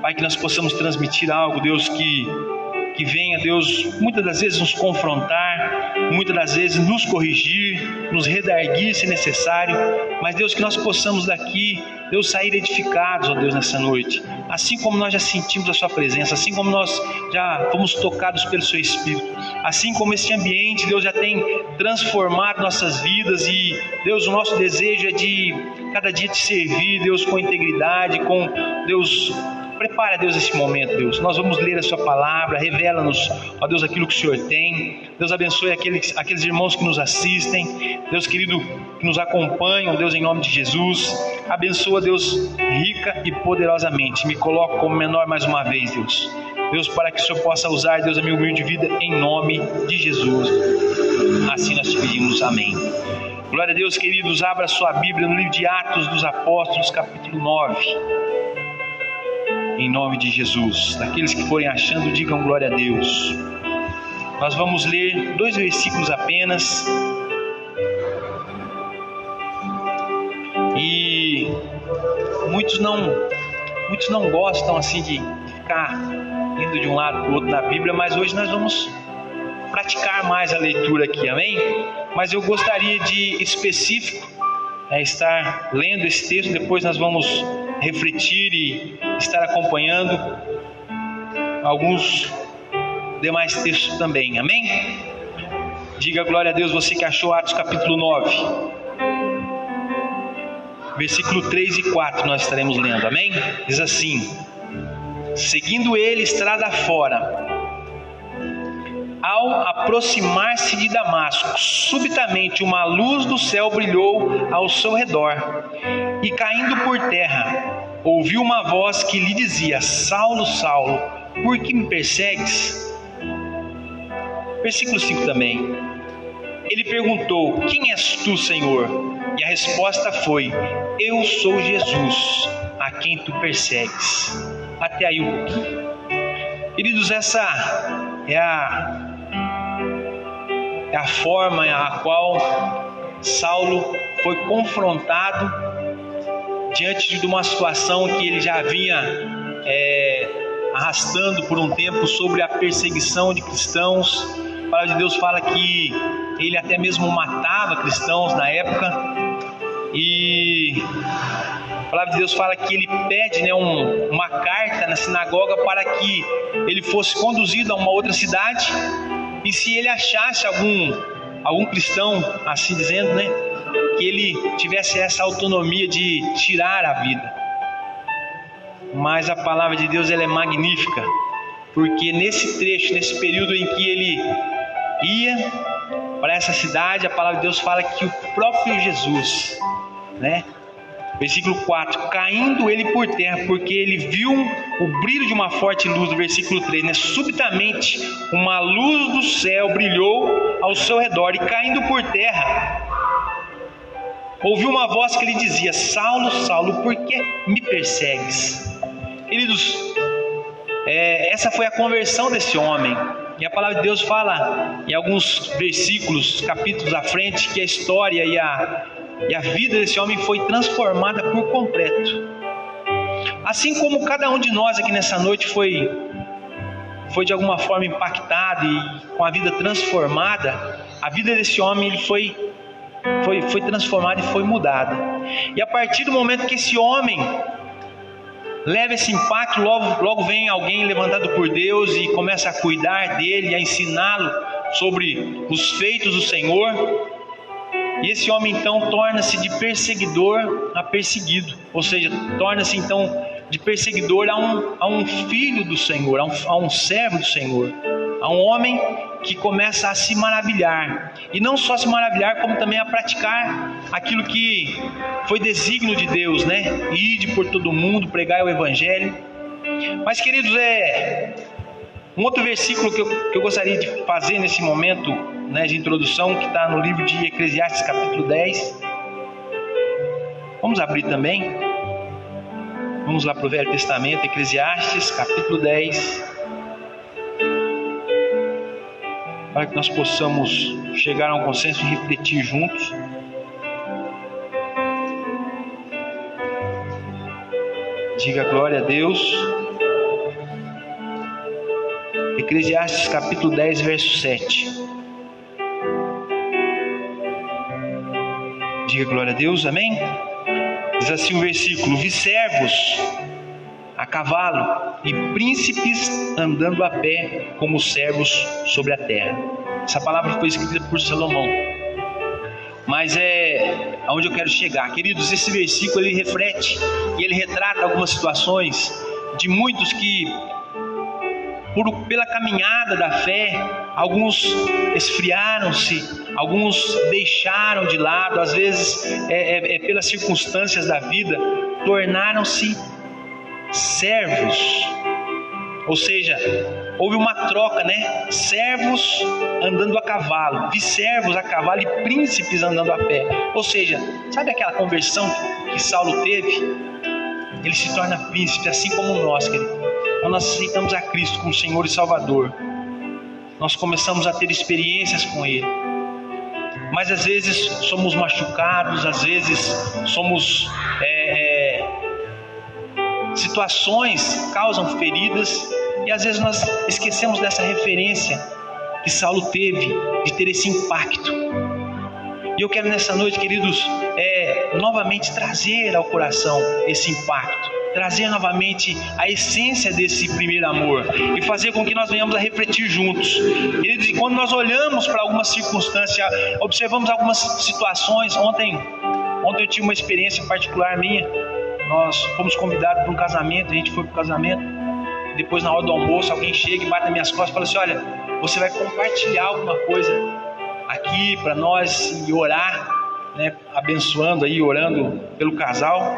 Pai, que nós possamos transmitir algo, Deus, que venha, Deus, muitas das vezes nos confrontar, muitas das vezes nos corrigir, nos redarguir se necessário, mas Deus, que nós possamos daqui, Deus, sair edificados, ó Deus, nessa noite, assim como nós já sentimos a sua presença, assim como nós já fomos tocados pelo seu Espírito, assim como esse ambiente, Deus, já tem transformado nossas vidas e, Deus, o nosso desejo é de cada dia te servir, Deus, com integridade, com, Deus, prepara, Deus, esse momento, Deus. Nós vamos ler a sua palavra, revela-nos, ó Deus, aquilo que o Senhor tem. Deus, abençoe aqueles irmãos que nos assistem, Deus querido, que nos acompanham, Deus, em nome de Jesus. Abençoa, Deus, rica e poderosamente. Me coloco como menor mais uma vez, Deus. Deus, para que o Senhor possa usar, Deus, a minha humilde vida em nome de Jesus. Assim nós te pedimos, amém. Glória a Deus, queridos. Abra sua Bíblia no livro de Atos dos Apóstolos, capítulo 9. Em nome de Jesus. Daqueles que forem achando, digam glória a Deus. Nós vamos ler 2 versículos apenas. E muitos não gostam assim de ficar indo de um lado para o outro na Bíblia, mas hoje nós vamos praticar mais a leitura aqui, amém? Mas eu gostaria de específico estar lendo esse texto, depois nós vamos refletir e estar acompanhando alguns demais textos também, amém? Diga glória a Deus, você que achou Atos capítulo 9, versículo 3 e 4 nós estaremos lendo, amém? Diz assim: seguindo ele estrada fora, ao aproximar-se de Damasco, subitamente uma luz do céu brilhou ao seu redor, e caindo por terra, ouviu uma voz que lhe dizia: Saulo, Saulo, por que me persegues? Versículo 5 também. Ele perguntou: quem és tu, Senhor? E a resposta foi: eu sou Jesus, a quem tu persegues. Até aí um pouquinho. Queridos, essa é a forma a qual Saulo foi confrontado diante de uma situação que ele já vinha arrastando por um tempo sobre a perseguição de cristãos. A palavra de Deus fala que ele até mesmo matava cristãos na época, e a palavra de Deus fala que ele pede uma carta na sinagoga para que ele fosse conduzido a uma outra cidade, e se ele achasse algum cristão, assim dizendo, que ele tivesse essa autonomia de tirar a vida. Mas a palavra de Deus, ela é magnífica, porque nesse trecho, nesse período em que ele ia para essa cidade, a palavra de Deus fala que o próprio Jesus, versículo 4, caindo ele por terra, porque ele viu o brilho de uma forte luz, do versículo 3, subitamente uma luz do céu brilhou ao seu redor, e caindo por terra, ouviu uma voz que lhe dizia: Saulo, Saulo, por que me persegues? Queridos, essa foi a conversão desse homem, e a palavra de Deus fala em alguns versículos, capítulos à frente, que a história e a vida desse homem foi transformada por completo. Assim como cada um de nós aqui nessa noite foi de alguma forma impactado e com a vida transformada, a vida desse homem ele foi transformada e foi mudada. E a partir do momento que esse homem leva esse impacto, logo vem alguém levantado por Deus e começa a cuidar dele, a ensiná-lo sobre os feitos do Senhor. E esse homem então torna-se de perseguidor a perseguido, ou seja, torna-se então de perseguidor a um filho do Senhor, a um servo do Senhor, a um homem que começa a se maravilhar, e não só se maravilhar, como também a praticar aquilo que foi desígnio de Deus, ide por todo mundo, pregai o Evangelho. Mas, queridos, Um outro versículo que eu gostaria de fazer nesse momento, né, de introdução, que está no livro de Eclesiastes, capítulo 10. Vamos abrir também. Vamos lá para o Velho Testamento, Eclesiastes, capítulo 10. Para que nós possamos chegar a um consenso e refletir juntos. Diga glória a Deus. Eclesiastes capítulo 10, verso 7. Diga glória a Deus, amém? Diz assim o versículo: vi servos a cavalo e príncipes andando a pé como servos sobre a terra. Essa palavra foi escrita por Salomão. Mas é aonde eu quero chegar. Queridos, esse versículo ele reflete e ele retrata algumas situações de muitos que, pela caminhada da fé, alguns esfriaram-se, alguns deixaram de lado, às vezes pelas circunstâncias da vida, tornaram-se servos. Ou seja, houve uma troca, né? Servos andando a cavalo, vi servos a cavalo e príncipes andando a pé. Ou seja, sabe aquela conversão que Saulo teve? Ele se torna príncipe, assim como nós, querido. Quando nós aceitamos a Cristo como Senhor e Salvador, nós começamos a ter experiências com Ele. Mas às vezes somos machucados, às vezes somos situações causam feridas, e às vezes nós esquecemos dessa referência que Saulo teve, de ter esse impacto. E eu quero nessa noite, queridos, novamente trazer ao coração esse impacto, trazer novamente a essência desse primeiro amor e fazer com que nós venhamos a refletir juntos. Queridos, e quando nós olhamos para alguma circunstância, observamos algumas situações. Ontem eu tive uma experiência particular minha. Nós fomos convidados para um casamento, a gente foi para o casamento. Depois, na hora do almoço, alguém chega e bate nas minhas costas e fala assim: olha, você vai compartilhar alguma coisa aqui para nós e orar, né, abençoando aí, orando pelo casal.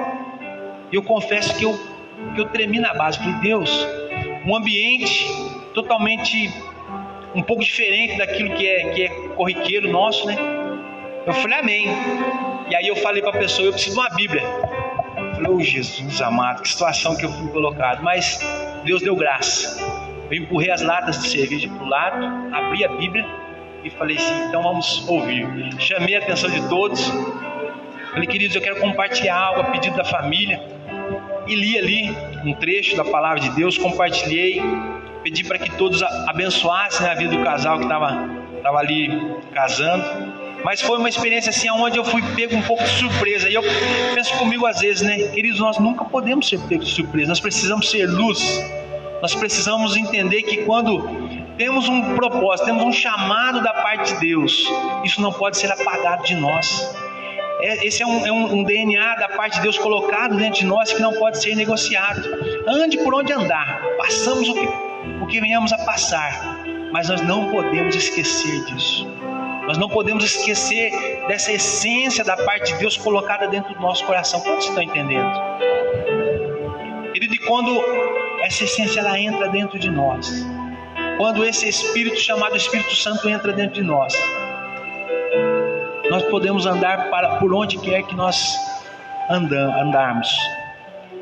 E eu confesso que eu tremi na base. Falei: Deus, um ambiente totalmente um pouco diferente daquilo que é corriqueiro nosso, né? Eu falei: amém. E aí eu falei para a pessoa: eu preciso de uma Bíblia. Eu falei: oh, Jesus amado, que situação que eu fui colocado. Mas Deus deu graça. Eu empurrei as latas de cerveja para o lado, abri a Bíblia e falei assim: então vamos ouvir. Chamei a atenção de todos. Falei: queridos, eu quero compartilhar algo a pedido da família. E li ali um trecho da palavra de Deus, compartilhei, pedi para que todos abençoassem a vida do casal que estava ali casando. Mas foi uma experiência assim, onde eu fui pego um pouco de surpresa. E eu penso comigo às vezes, né? Queridos, nós nunca podemos ser pegos de surpresa. Nós precisamos ser luz. Nós precisamos entender que quando temos um propósito, temos um chamado da parte de Deus, isso não pode ser apagado de nós. Esse é um DNA da parte de Deus colocado dentro de nós, que não pode ser negociado. Ande por onde andar, passamos o que venhamos a passar, mas nós não podemos esquecer disso. Nós não podemos esquecer dessa essência da parte de Deus colocada dentro do nosso coração. Quantos estão entendendo? Querido, e quando essa essência ela entra dentro de nós, quando esse Espírito chamado Espírito Santo entra dentro de nós, nós podemos andar por onde quer que nós andarmos.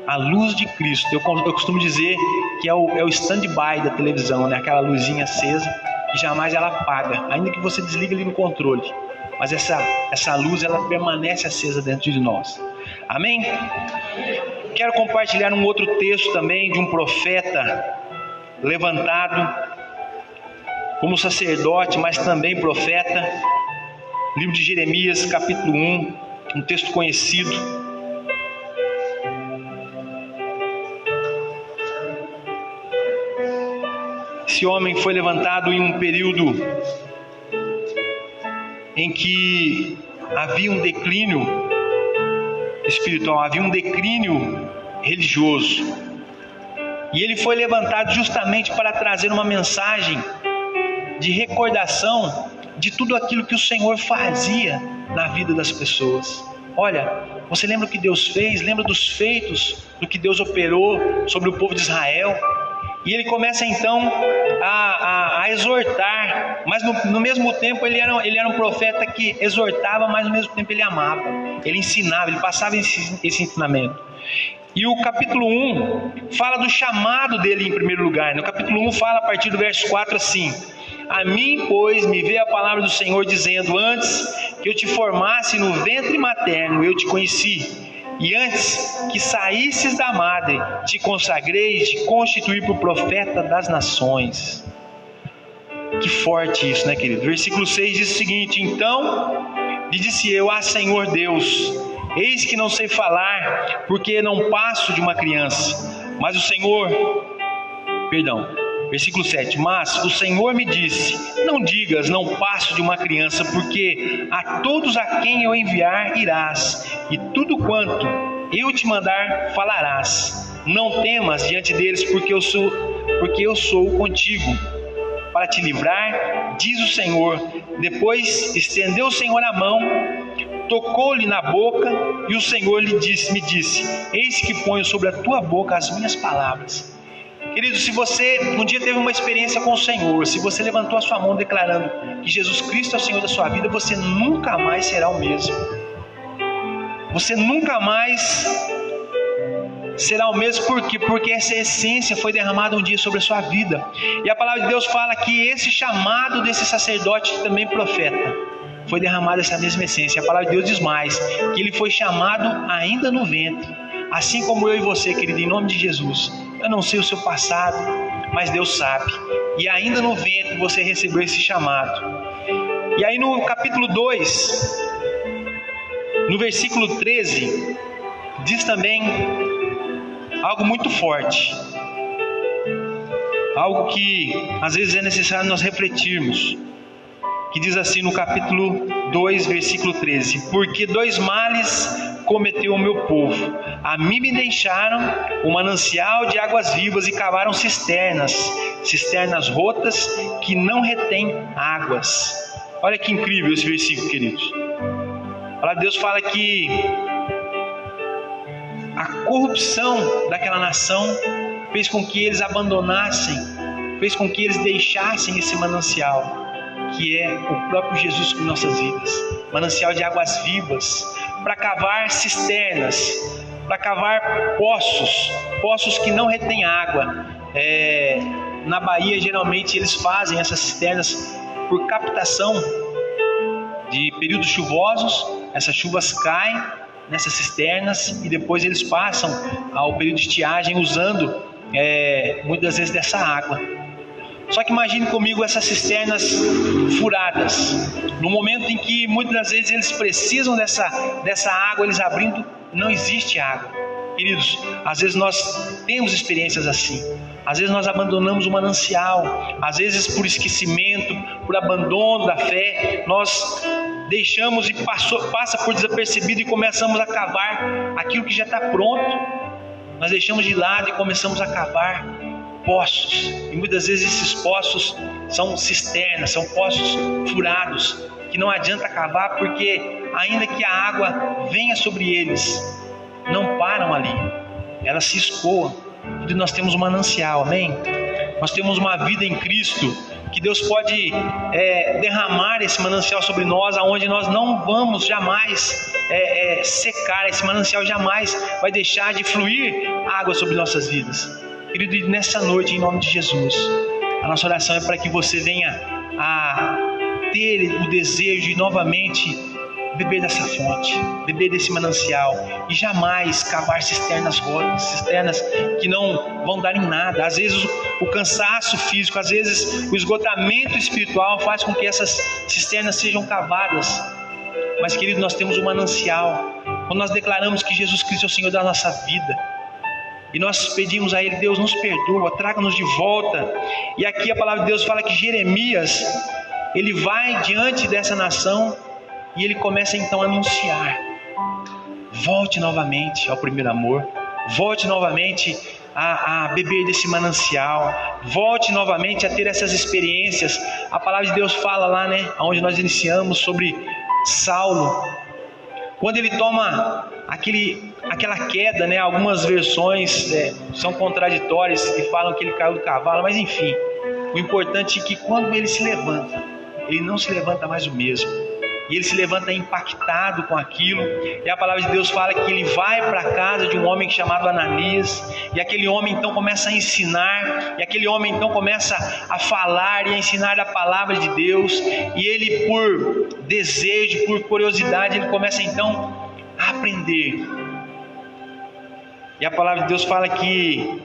A luz de Cristo, eu costumo dizer que é o stand-by da televisão, né? Aquela luzinha acesa que jamais ela apaga, ainda que você desligue ali no controle. Mas essa luz ela permanece acesa dentro de nós. Amém? Quero compartilhar um outro texto também de um profeta levantado como sacerdote, mas também profeta. Livro de Jeremias, capítulo 1, um texto conhecido. Esse homem foi levantado em um período em que havia um declínio espiritual, havia um declínio religioso. E ele foi levantado justamente para trazer uma mensagem de recordação de tudo aquilo que o Senhor fazia na vida das pessoas. Olha, você lembra o que Deus fez? Lembra dos feitos, do que Deus operou sobre o povo de Israel? E ele começa então a exortar, mas no mesmo tempo ele era um profeta que exortava, mas no mesmo tempo ele amava, ele ensinava, ele passava esse ensinamento. E o capítulo 1 fala do chamado dele em primeiro lugar. No capítulo 1 fala a partir do verso 4 assim: a mim, pois, me veio a palavra do Senhor dizendo: antes que eu te formasse no ventre materno, eu te conheci. E antes que saísses da madre, te consagrei e te constituí por profeta das nações. Que forte isso, né, querido? Versículo 6 diz o seguinte: então lhe disse eu: ah, Senhor Deus, eis que não sei falar, porque não passo de uma criança. Mas o Senhor, versículo 7, mas o Senhor me disse: não digas, não passo de uma criança, porque a todos a quem eu enviar irás, e tudo quanto eu te mandar falarás. Não temas diante deles, porque eu sou contigo, para te livrar, diz o Senhor. Depois estendeu o Senhor a mão, tocou-lhe na boca, e o Senhor me disse: eis que ponho sobre a tua boca as minhas palavras. Querido, se você um dia teve uma experiência com o Senhor, se você levantou a sua mão declarando que Jesus Cristo é o Senhor da sua vida, você nunca mais será o mesmo. Você nunca mais será o mesmo. Por quê? Porque essa essência foi derramada um dia sobre a sua vida. E a palavra de Deus fala que esse chamado desse sacerdote, também profeta, foi derramada essa mesma essência. A palavra de Deus diz mais, que ele foi chamado ainda no ventre. Assim como eu e você, querido, em nome de Jesus. Eu não sei o seu passado, mas Deus sabe. E ainda no ventre você recebeu esse chamado. E aí no capítulo 2, no versículo 13, diz também algo muito forte. Algo que às vezes é necessário nós refletirmos. Que diz assim no capítulo 2, versículo 13: porque dois males cometeu o meu povo. A mim me deixaram o manancial de águas vivas e cavaram cisternas rotas que não retêm águas. Olha que incrível esse versículo, queridos. A palavra de Deus fala que a corrupção daquela nação fez com que eles abandonassem, fez com que eles deixassem esse manancial, que é o próprio Jesus em nossas vidas, manancial de águas vivas, para cavar cisternas, para cavar poços que não retêm água. Na Bahia, geralmente, eles fazem essas cisternas por captação de períodos chuvosos. Essas chuvas caem nessas cisternas e depois eles passam ao período de estiagem usando muitas vezes dessa água. Só que imagine comigo essas cisternas furadas, no momento em que muitas das vezes eles precisam dessa água, eles abrindo, não existe água. Queridos, às vezes nós temos experiências assim. Às vezes nós abandonamos o manancial, às vezes por esquecimento, por abandono da fé, nós deixamos e passa por desapercebido e começamos a cavar aquilo que já está pronto. Nós deixamos de lado e começamos a cavar poços, e muitas vezes esses poços são cisternas, são poços furados, que não adianta cavar, porque ainda que a água venha sobre eles, não param ali, elas se escoam. E nós temos um manancial, amém? Nós temos uma vida em Cristo, que Deus pode derramar esse manancial sobre nós, aonde nós não vamos jamais secar. Esse manancial jamais vai deixar de fluir água sobre nossas vidas. Querido, e nessa noite, em nome de Jesus, a nossa oração é para que você venha a ter o desejo de novamente beber dessa fonte, beber desse manancial, e jamais cavar cisternas rotas, cisternas que não vão dar em nada. Às vezes o cansaço físico, às vezes o esgotamento espiritual faz com que essas cisternas sejam cavadas. Mas, querido, nós temos um manancial. Quando nós declaramos que Jesus Cristo é o Senhor da nossa vida, e nós pedimos a Ele: Deus, nos perdoa, traga-nos de volta. E aqui a palavra de Deus fala que Jeremias, ele vai diante dessa nação e ele começa então a anunciar: volte novamente ao primeiro amor, volte novamente a beber desse manancial, volte novamente a ter essas experiências. A palavra de Deus fala lá, onde nós iniciamos, sobre Saulo, quando ele toma aquele aquela queda, né? Algumas versões são contraditórias e falam que ele caiu do cavalo, mas enfim, o importante é que quando ele se levanta, ele não se levanta mais o mesmo. E ele se levanta impactado com aquilo. E a palavra de Deus fala que ele vai para a casa de um homem chamado Ananias. E aquele homem então começa a ensinar. E aquele homem então começa a falar e a ensinar a palavra de Deus. E ele, por desejo, por curiosidade, ele começa então a aprender. E a palavra de Deus fala que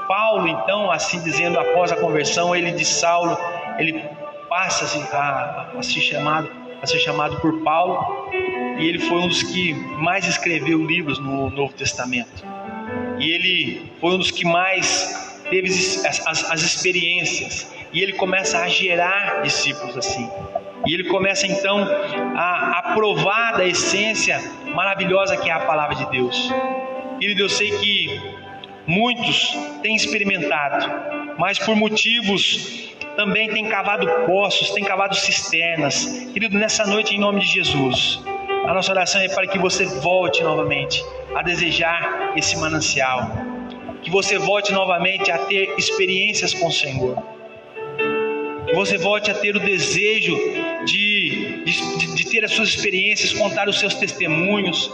Paulo então, assim dizendo, após a conversão, ele de Saulo, ele passa a ser chamado por Paulo, e ele foi um dos que mais escreveu livros no Novo Testamento, e ele foi um dos que mais teve as experiências, e ele começa a gerar discípulos assim, e ele começa então a provar da essência maravilhosa que é a palavra de Deus. Querido, eu sei que muitos têm experimentado, mas por motivos também tem cavado poços, tem cavado cisternas. Querido, nessa noite, em nome de Jesus, a nossa oração é para que você volte novamente a desejar esse manancial, que você volte novamente a ter experiências com o Senhor, que você volte a ter o desejo de ter as suas experiências, contar os seus testemunhos,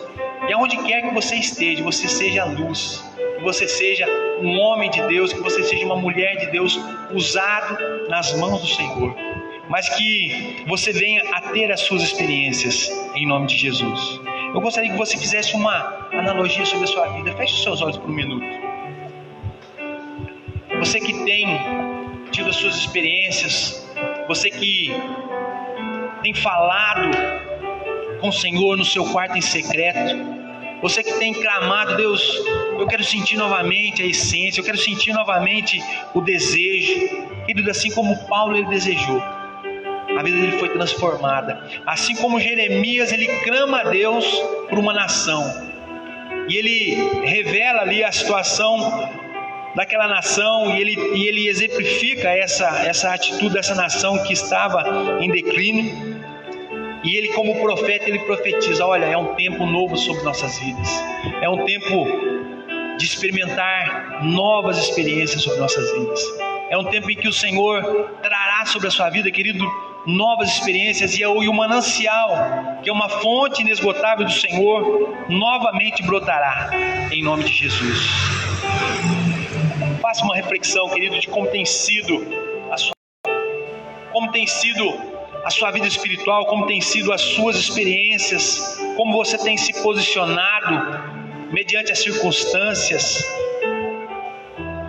e aonde quer que você esteja, você seja a luz, que você seja um homem de Deus, que você seja uma mulher de Deus, usado nas mãos do Senhor, mas que você venha a ter as suas experiências, em nome de Jesus. Eu gostaria que você fizesse uma analogia sobre a sua vida. Feche os seus olhos por um minuto. Você que tem tido as suas experiências, você que tem falado com o Senhor no seu quarto em secreto, você que tem clamado, Deus, eu quero sentir novamente a essência, eu quero sentir novamente o desejo. Querido, assim como Paulo ele desejou, a vida dele foi transformada. Assim como Jeremias, ele clama a Deus por uma nação, e ele revela ali a situação daquela nação, e ele exemplifica essa atitude dessa nação que estava em declínio. E ele, como profeta, ele profetiza: olha, é um tempo novo sobre nossas vidas, é um tempo de experimentar novas experiências sobre nossas vidas, é um tempo em que o Senhor trará sobre a sua vida, querido, novas experiências, e o manancial, que é uma fonte inesgotável do Senhor, novamente brotará, em nome de Jesus. Faça uma reflexão, querido, de como tem sido a sua vida espiritual, como tem sido as suas experiências, como você tem se posicionado mediante as circunstâncias.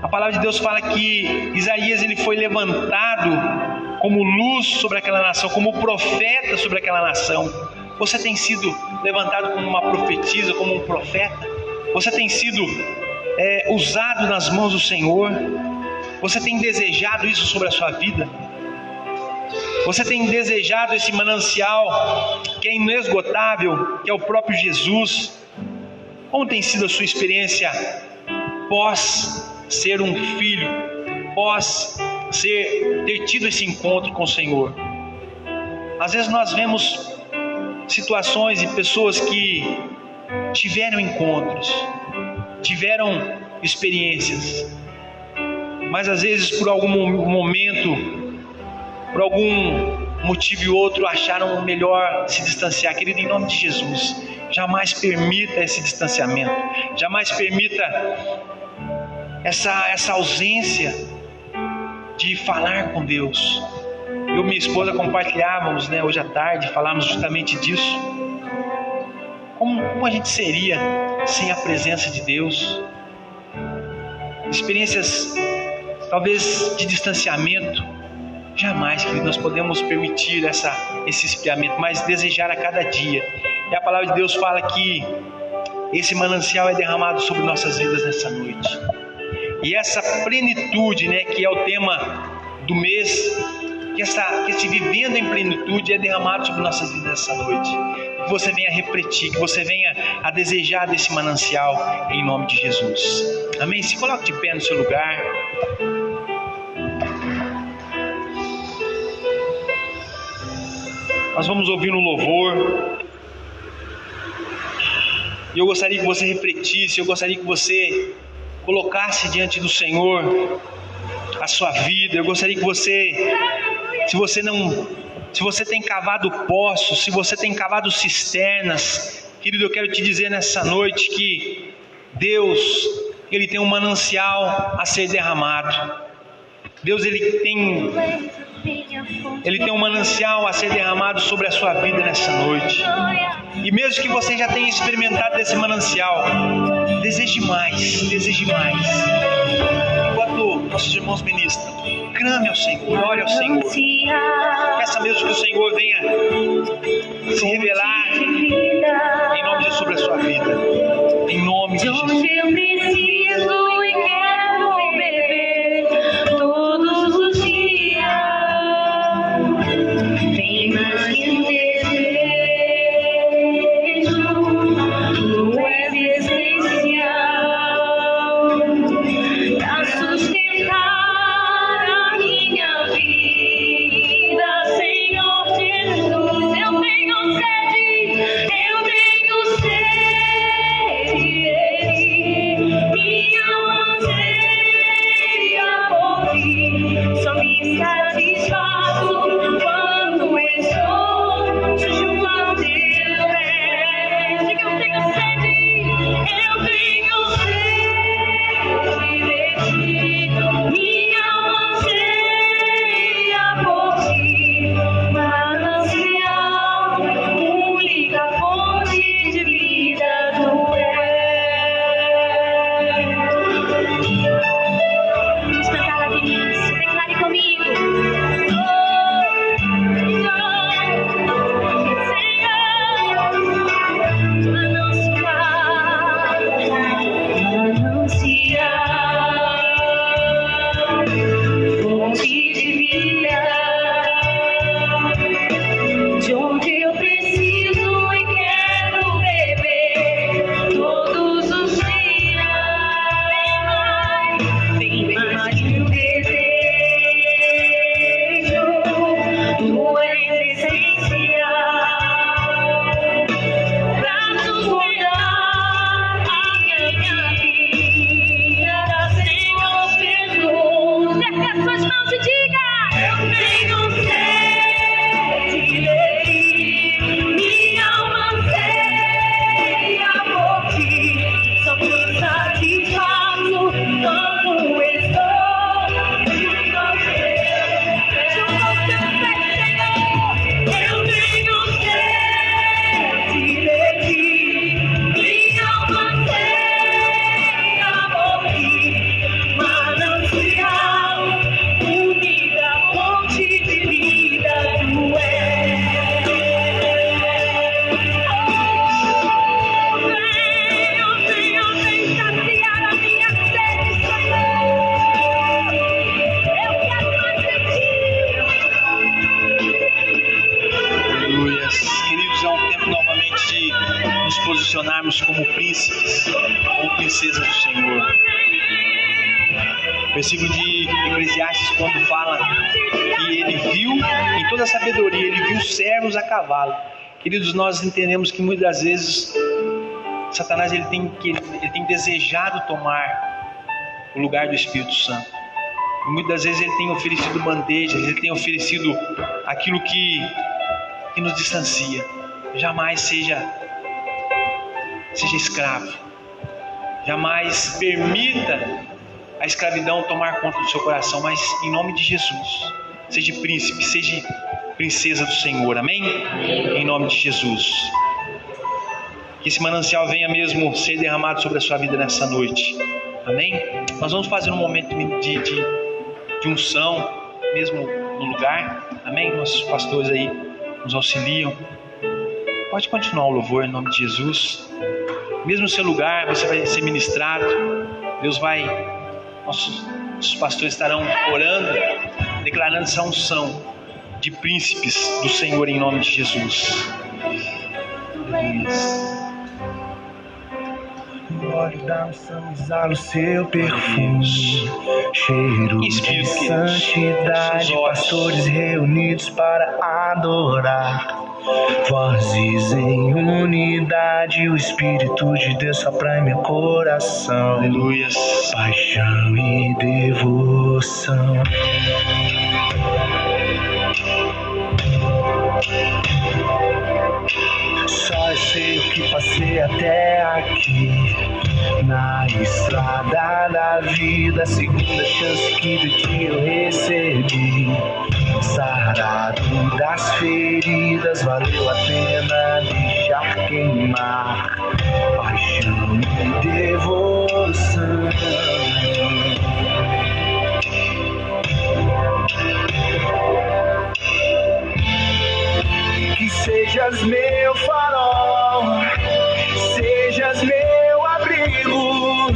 A palavra de Deus fala que Isaías ele foi levantado como luz sobre aquela nação, como profeta sobre aquela nação. Você tem sido levantado como uma profetisa, como um profeta? Você tem sido usado nas mãos do Senhor? Você tem desejado isso sobre a sua vida? Você tem desejado esse manancial que é inesgotável, que é o próprio Jesus? Como tem sido a sua experiência pós ser um filho, pós ter tido esse encontro com o Senhor? Às vezes nós vemos situações e pessoas que tiveram encontros, tiveram experiências, mas às vezes por algum momento, por algum motivo ou outro, acharam melhor se distanciar. Querido, em nome de Jesus, jamais permita esse distanciamento, jamais permita essa ausência de falar com Deus. Eu e minha esposa compartilhávamos, hoje à tarde, falávamos justamente disso. Como a gente seria sem a presença de Deus? Experiências talvez de distanciamento. Jamais, querido, nós podemos permitir esse esfriamento, mas desejar a cada dia. E a palavra de Deus fala que esse manancial é derramado sobre nossas vidas nessa noite. E essa plenitude, que é o tema do mês, que esse vivendo em plenitude é derramado sobre nossas vidas nessa noite. Que você venha refletir, que você venha a desejar desse manancial em nome de Jesus. Amém? Se coloque de pé no seu lugar. Nós vamos ouvir no louvor. E eu gostaria que você refletisse, eu gostaria que você colocasse diante do Senhor a sua vida. Eu gostaria que você, se você tem cavado poços, se você tem cavado cisternas, querido, eu quero te dizer nessa noite que Deus, Ele tem um manancial a ser derramado. Deus, Ele tem um manancial a ser derramado sobre a sua vida nessa noite. E mesmo que você já tenha experimentado desse manancial, deseje mais, deseje mais. Enquanto nossos irmãos ministram, clame ao Senhor, ore ao Senhor. Peça mesmo que o Senhor venha se revelar em nome de Jesus sobre a sua vida. Em nome de Jesus. Eu preciso e quero beber todos os dias. Vem mais que um desejo, tu és essencial pra sustentar a minha vida, Senhor Jesus. Eu tenho sede, eu tenho sede. Minha anseia por ti, só me satisfaço quando estou junto a teus pés. Diga, eu tenho sede de ti. Minha anseia por ti, manancial, única fonte de vida tu és. Vamos cantar lá, meninas. Declare comigo. Fonte de vida, de onde eu preciso e quero beber todos os dias. Vem mais que o desejo, tu és essencial pra sustentar a minha vida, Senhor Jesus. Erga suas mãos e diga: eu tenho sede de ti. Minha alma anseia por ti, só me satisfaço quando estou junto a teus pés, Senhor. Eu tenho sede de ti. Minha alma anseia por ti, manancial, única fonte de vida tu és. Vem saciar a minha sede, Senhor. Eu quero mais de ti. Aleluia. Queridos, é um tempo novamente de nos posicionarmos como príncipes, como princesas do Senhor. O versículo de Eclesiastes, quando fala que ele viu, em toda a sabedoria, ele viu servos a cavalo. Queridos, nós entendemos que muitas das vezes Satanás ele tem desejado tomar o lugar do Espírito Santo. E muitas das vezes ele tem oferecido bandejas, ele tem oferecido aquilo que nos distancia. Jamais seja escravo. Jamais permita a escravidão tomar conta do seu coração, mas em nome de Jesus, seja príncipe, seja princesa do Senhor, amém? Em nome de Jesus. Que esse manancial venha mesmo ser derramado sobre a sua vida nessa noite, amém? Nós vamos fazer um momento de unção, mesmo no lugar, amém? Nossos pastores aí nos auxiliam. Pode continuar o louvor em nome de Jesus. Mesmo no seu lugar, você vai ser ministrado. Deus vai, nossos pastores estarão orando, declarando essa unção de príncipes do Senhor em nome de Jesus. Óleo da unção exala o seu perfume, cheiro de santidade, pastores reunidos para adorar. Vozes em unidade, o Espírito de Deus sopra em meu coração. Aleluia. Paixão e devoção. Só eu sei o que passei até aqui, na estrada da vida, a segunda chance que de ti eu recebi. Sarado das feridas, valeu a pena deixar queimar. Paixão e devoção. Que sejas meu farol, sejas meu abrigo,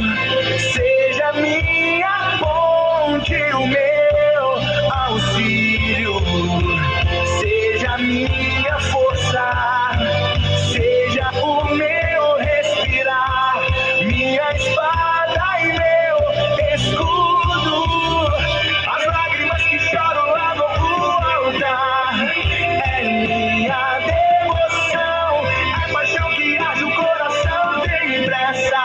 seja minha ponte, o meu auxílio, seja minha força, seja o meu respirar, minha espada e meu escudo, as lágrimas que choro lá no altar. É minha devoção, é paixão que arde o coração, tem pressa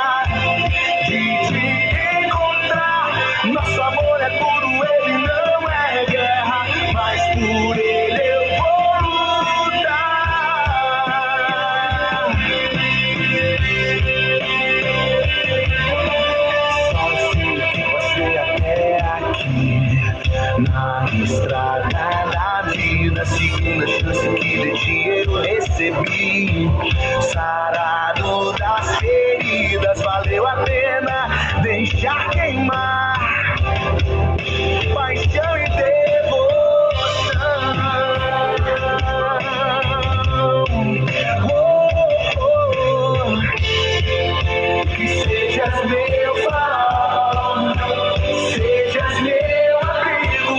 de te encontrar. Nosso amor é puro, ele não é guerra, mas por ele eu vou lutar. Só sei o que passei até aqui, na estrada da vida, segunda chance que de ti eu recebi. Sarado das feridas, valeu a pena deixar queimar. Paixão e devoção. Que sejas meu farol, sejas meu abrigo,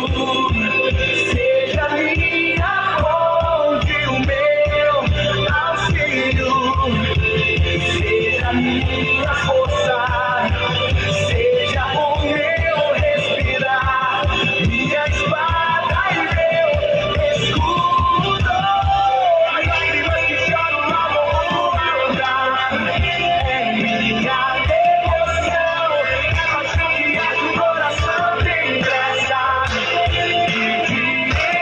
seja minha ponte, o meu auxílio, seja minha força, seja o meu respirar, minha espada e meu escudo. As lágrimas que choro lá no altar. É minha devoção, é paixão que arde o coração, tem pressa de te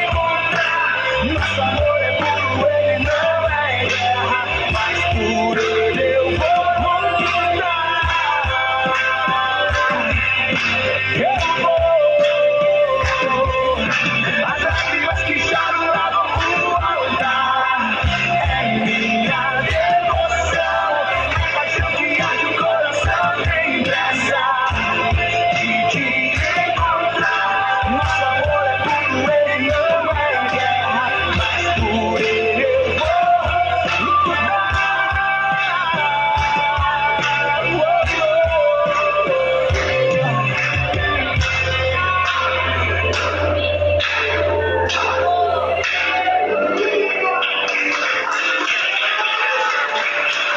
encontrar. Nosso amor é puro, ele não é guerra, mas por ele eu vou lutar. Eu vou. As lágrimas que choro lá no altar. É minha devoção, é paixão que arde o coração, tem pressa de te encontrar. Nosso amor é puro, ele não é guerra, mas por ele eu vou lutar.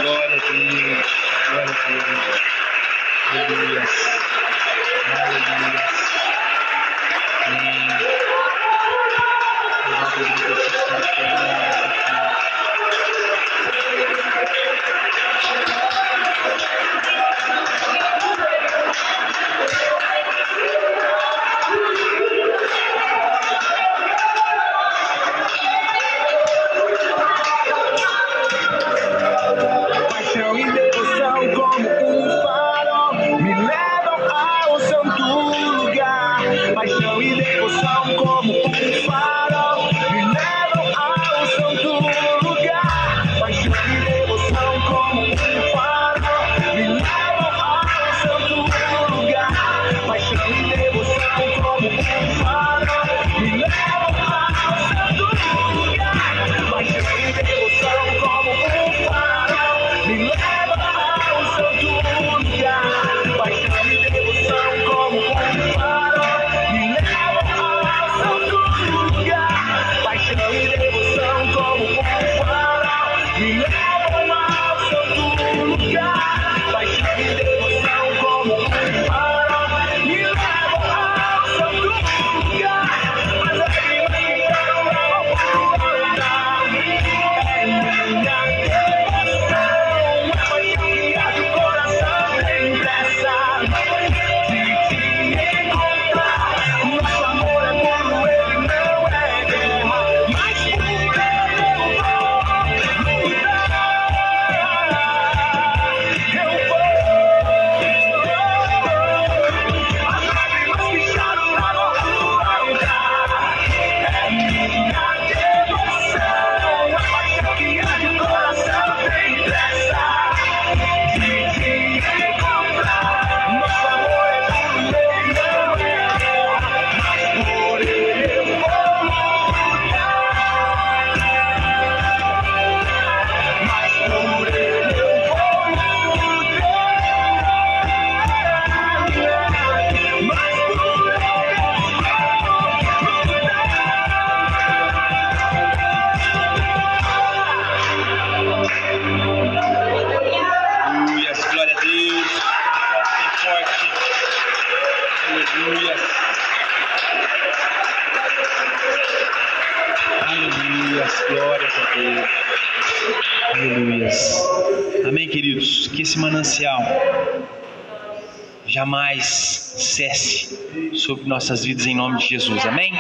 Glória a Deus, glória a Deus. Aleluia. Aleluia. Amém. Louvado seja Deus, Paixão e devoção como um farol me levam Aleluias, glórias a Deus. Aleluias. Amém, queridos? Que esse manancial jamais cesse sobre nossas vidas em nome de Jesus. Amém?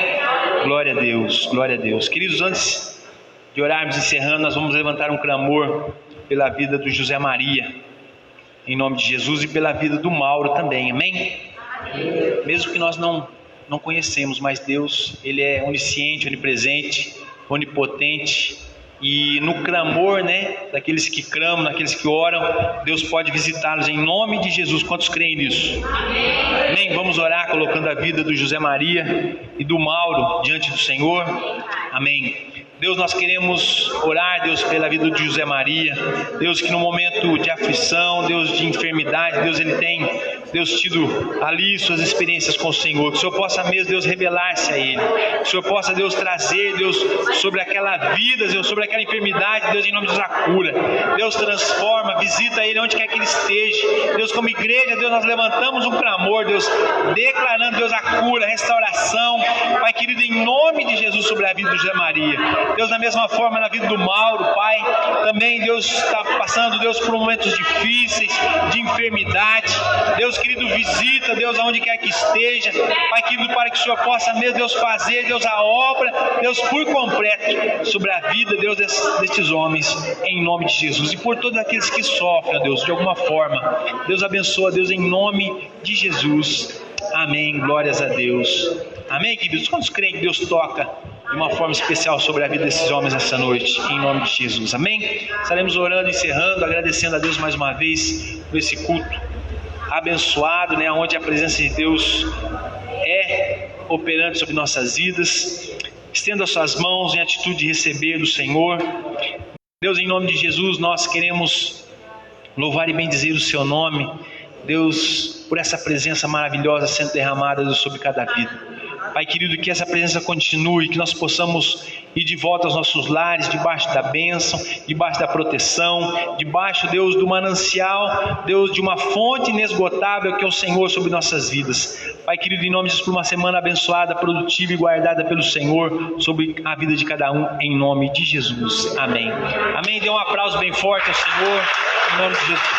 Glória a Deus, glória a Deus. Queridos, antes de orarmos encerrando, nós vamos levantar um clamor pela vida do José Maria, em nome de Jesus, e pela vida do Mauro também. Amém? Mesmo que nós não conhecemos, mas Deus, Ele é onisciente, onipresente, onipotente, e no clamor, daqueles que clamam, daqueles que oram, Deus pode visitá-los em nome de Jesus. Quantos creem nisso? Amém? Vamos orar colocando a vida do José Maria e do Mauro diante do Senhor. Amém. Deus, nós queremos orar, Deus, pela vida de José Maria. Deus, que no momento de aflição, Deus, de enfermidade, Deus, ele tem, Deus, tido ali suas experiências com o Senhor. Que o Senhor possa mesmo, Deus, revelar-se a ele. Que o Senhor possa, Deus, trazer, Deus, sobre aquela vida, Deus, sobre aquela enfermidade, Deus, em nome de Jesus, a cura. Deus, transforma, visita ele onde quer que ele esteja. Deus, como igreja, Deus, nós levantamos um clamor, Deus, declarando, Deus, a cura, a restauração, Pai querido, em nome de Jesus, sobre a vida de José Maria. Deus, da mesma forma na vida do Mauro, Pai, também Deus está passando, Deus, por momentos difíceis, de enfermidade. Deus querido, visita, Deus, aonde quer que esteja, Pai querido, para que o Senhor possa mesmo, Deus, fazer, Deus, a obra, Deus, por completo, sobre a vida, Deus, destes homens, em nome de Jesus, e por todos aqueles que sofrem, Deus, de alguma forma. Deus abençoa, Deus, em nome de Jesus. Amém, glórias a Deus. Amém, queridos? Quantos creem que Deus toca de uma forma especial sobre a vida desses homens essa noite, em nome de Jesus? Amém? Estaremos orando, encerrando, agradecendo a Deus mais uma vez por esse culto abençoado, onde a presença de Deus é operante sobre nossas vidas. Estenda suas mãos em atitude de receber do Senhor. Deus, em nome de Jesus, nós queremos louvar e bendizer o seu nome, Deus, por essa presença maravilhosa sendo derramada, Deus, sobre cada vida. Pai querido, que essa presença continue, que nós possamos ir de volta aos nossos lares, debaixo da bênção, debaixo da proteção, debaixo, Deus, do manancial, Deus, de uma fonte inesgotável que é o Senhor sobre nossas vidas. Pai querido, em nome de Jesus, por uma semana abençoada, produtiva e guardada pelo Senhor sobre a vida de cada um, em nome de Jesus. Amém. Amém. Dê um aplauso bem forte ao Senhor, em nome de Jesus.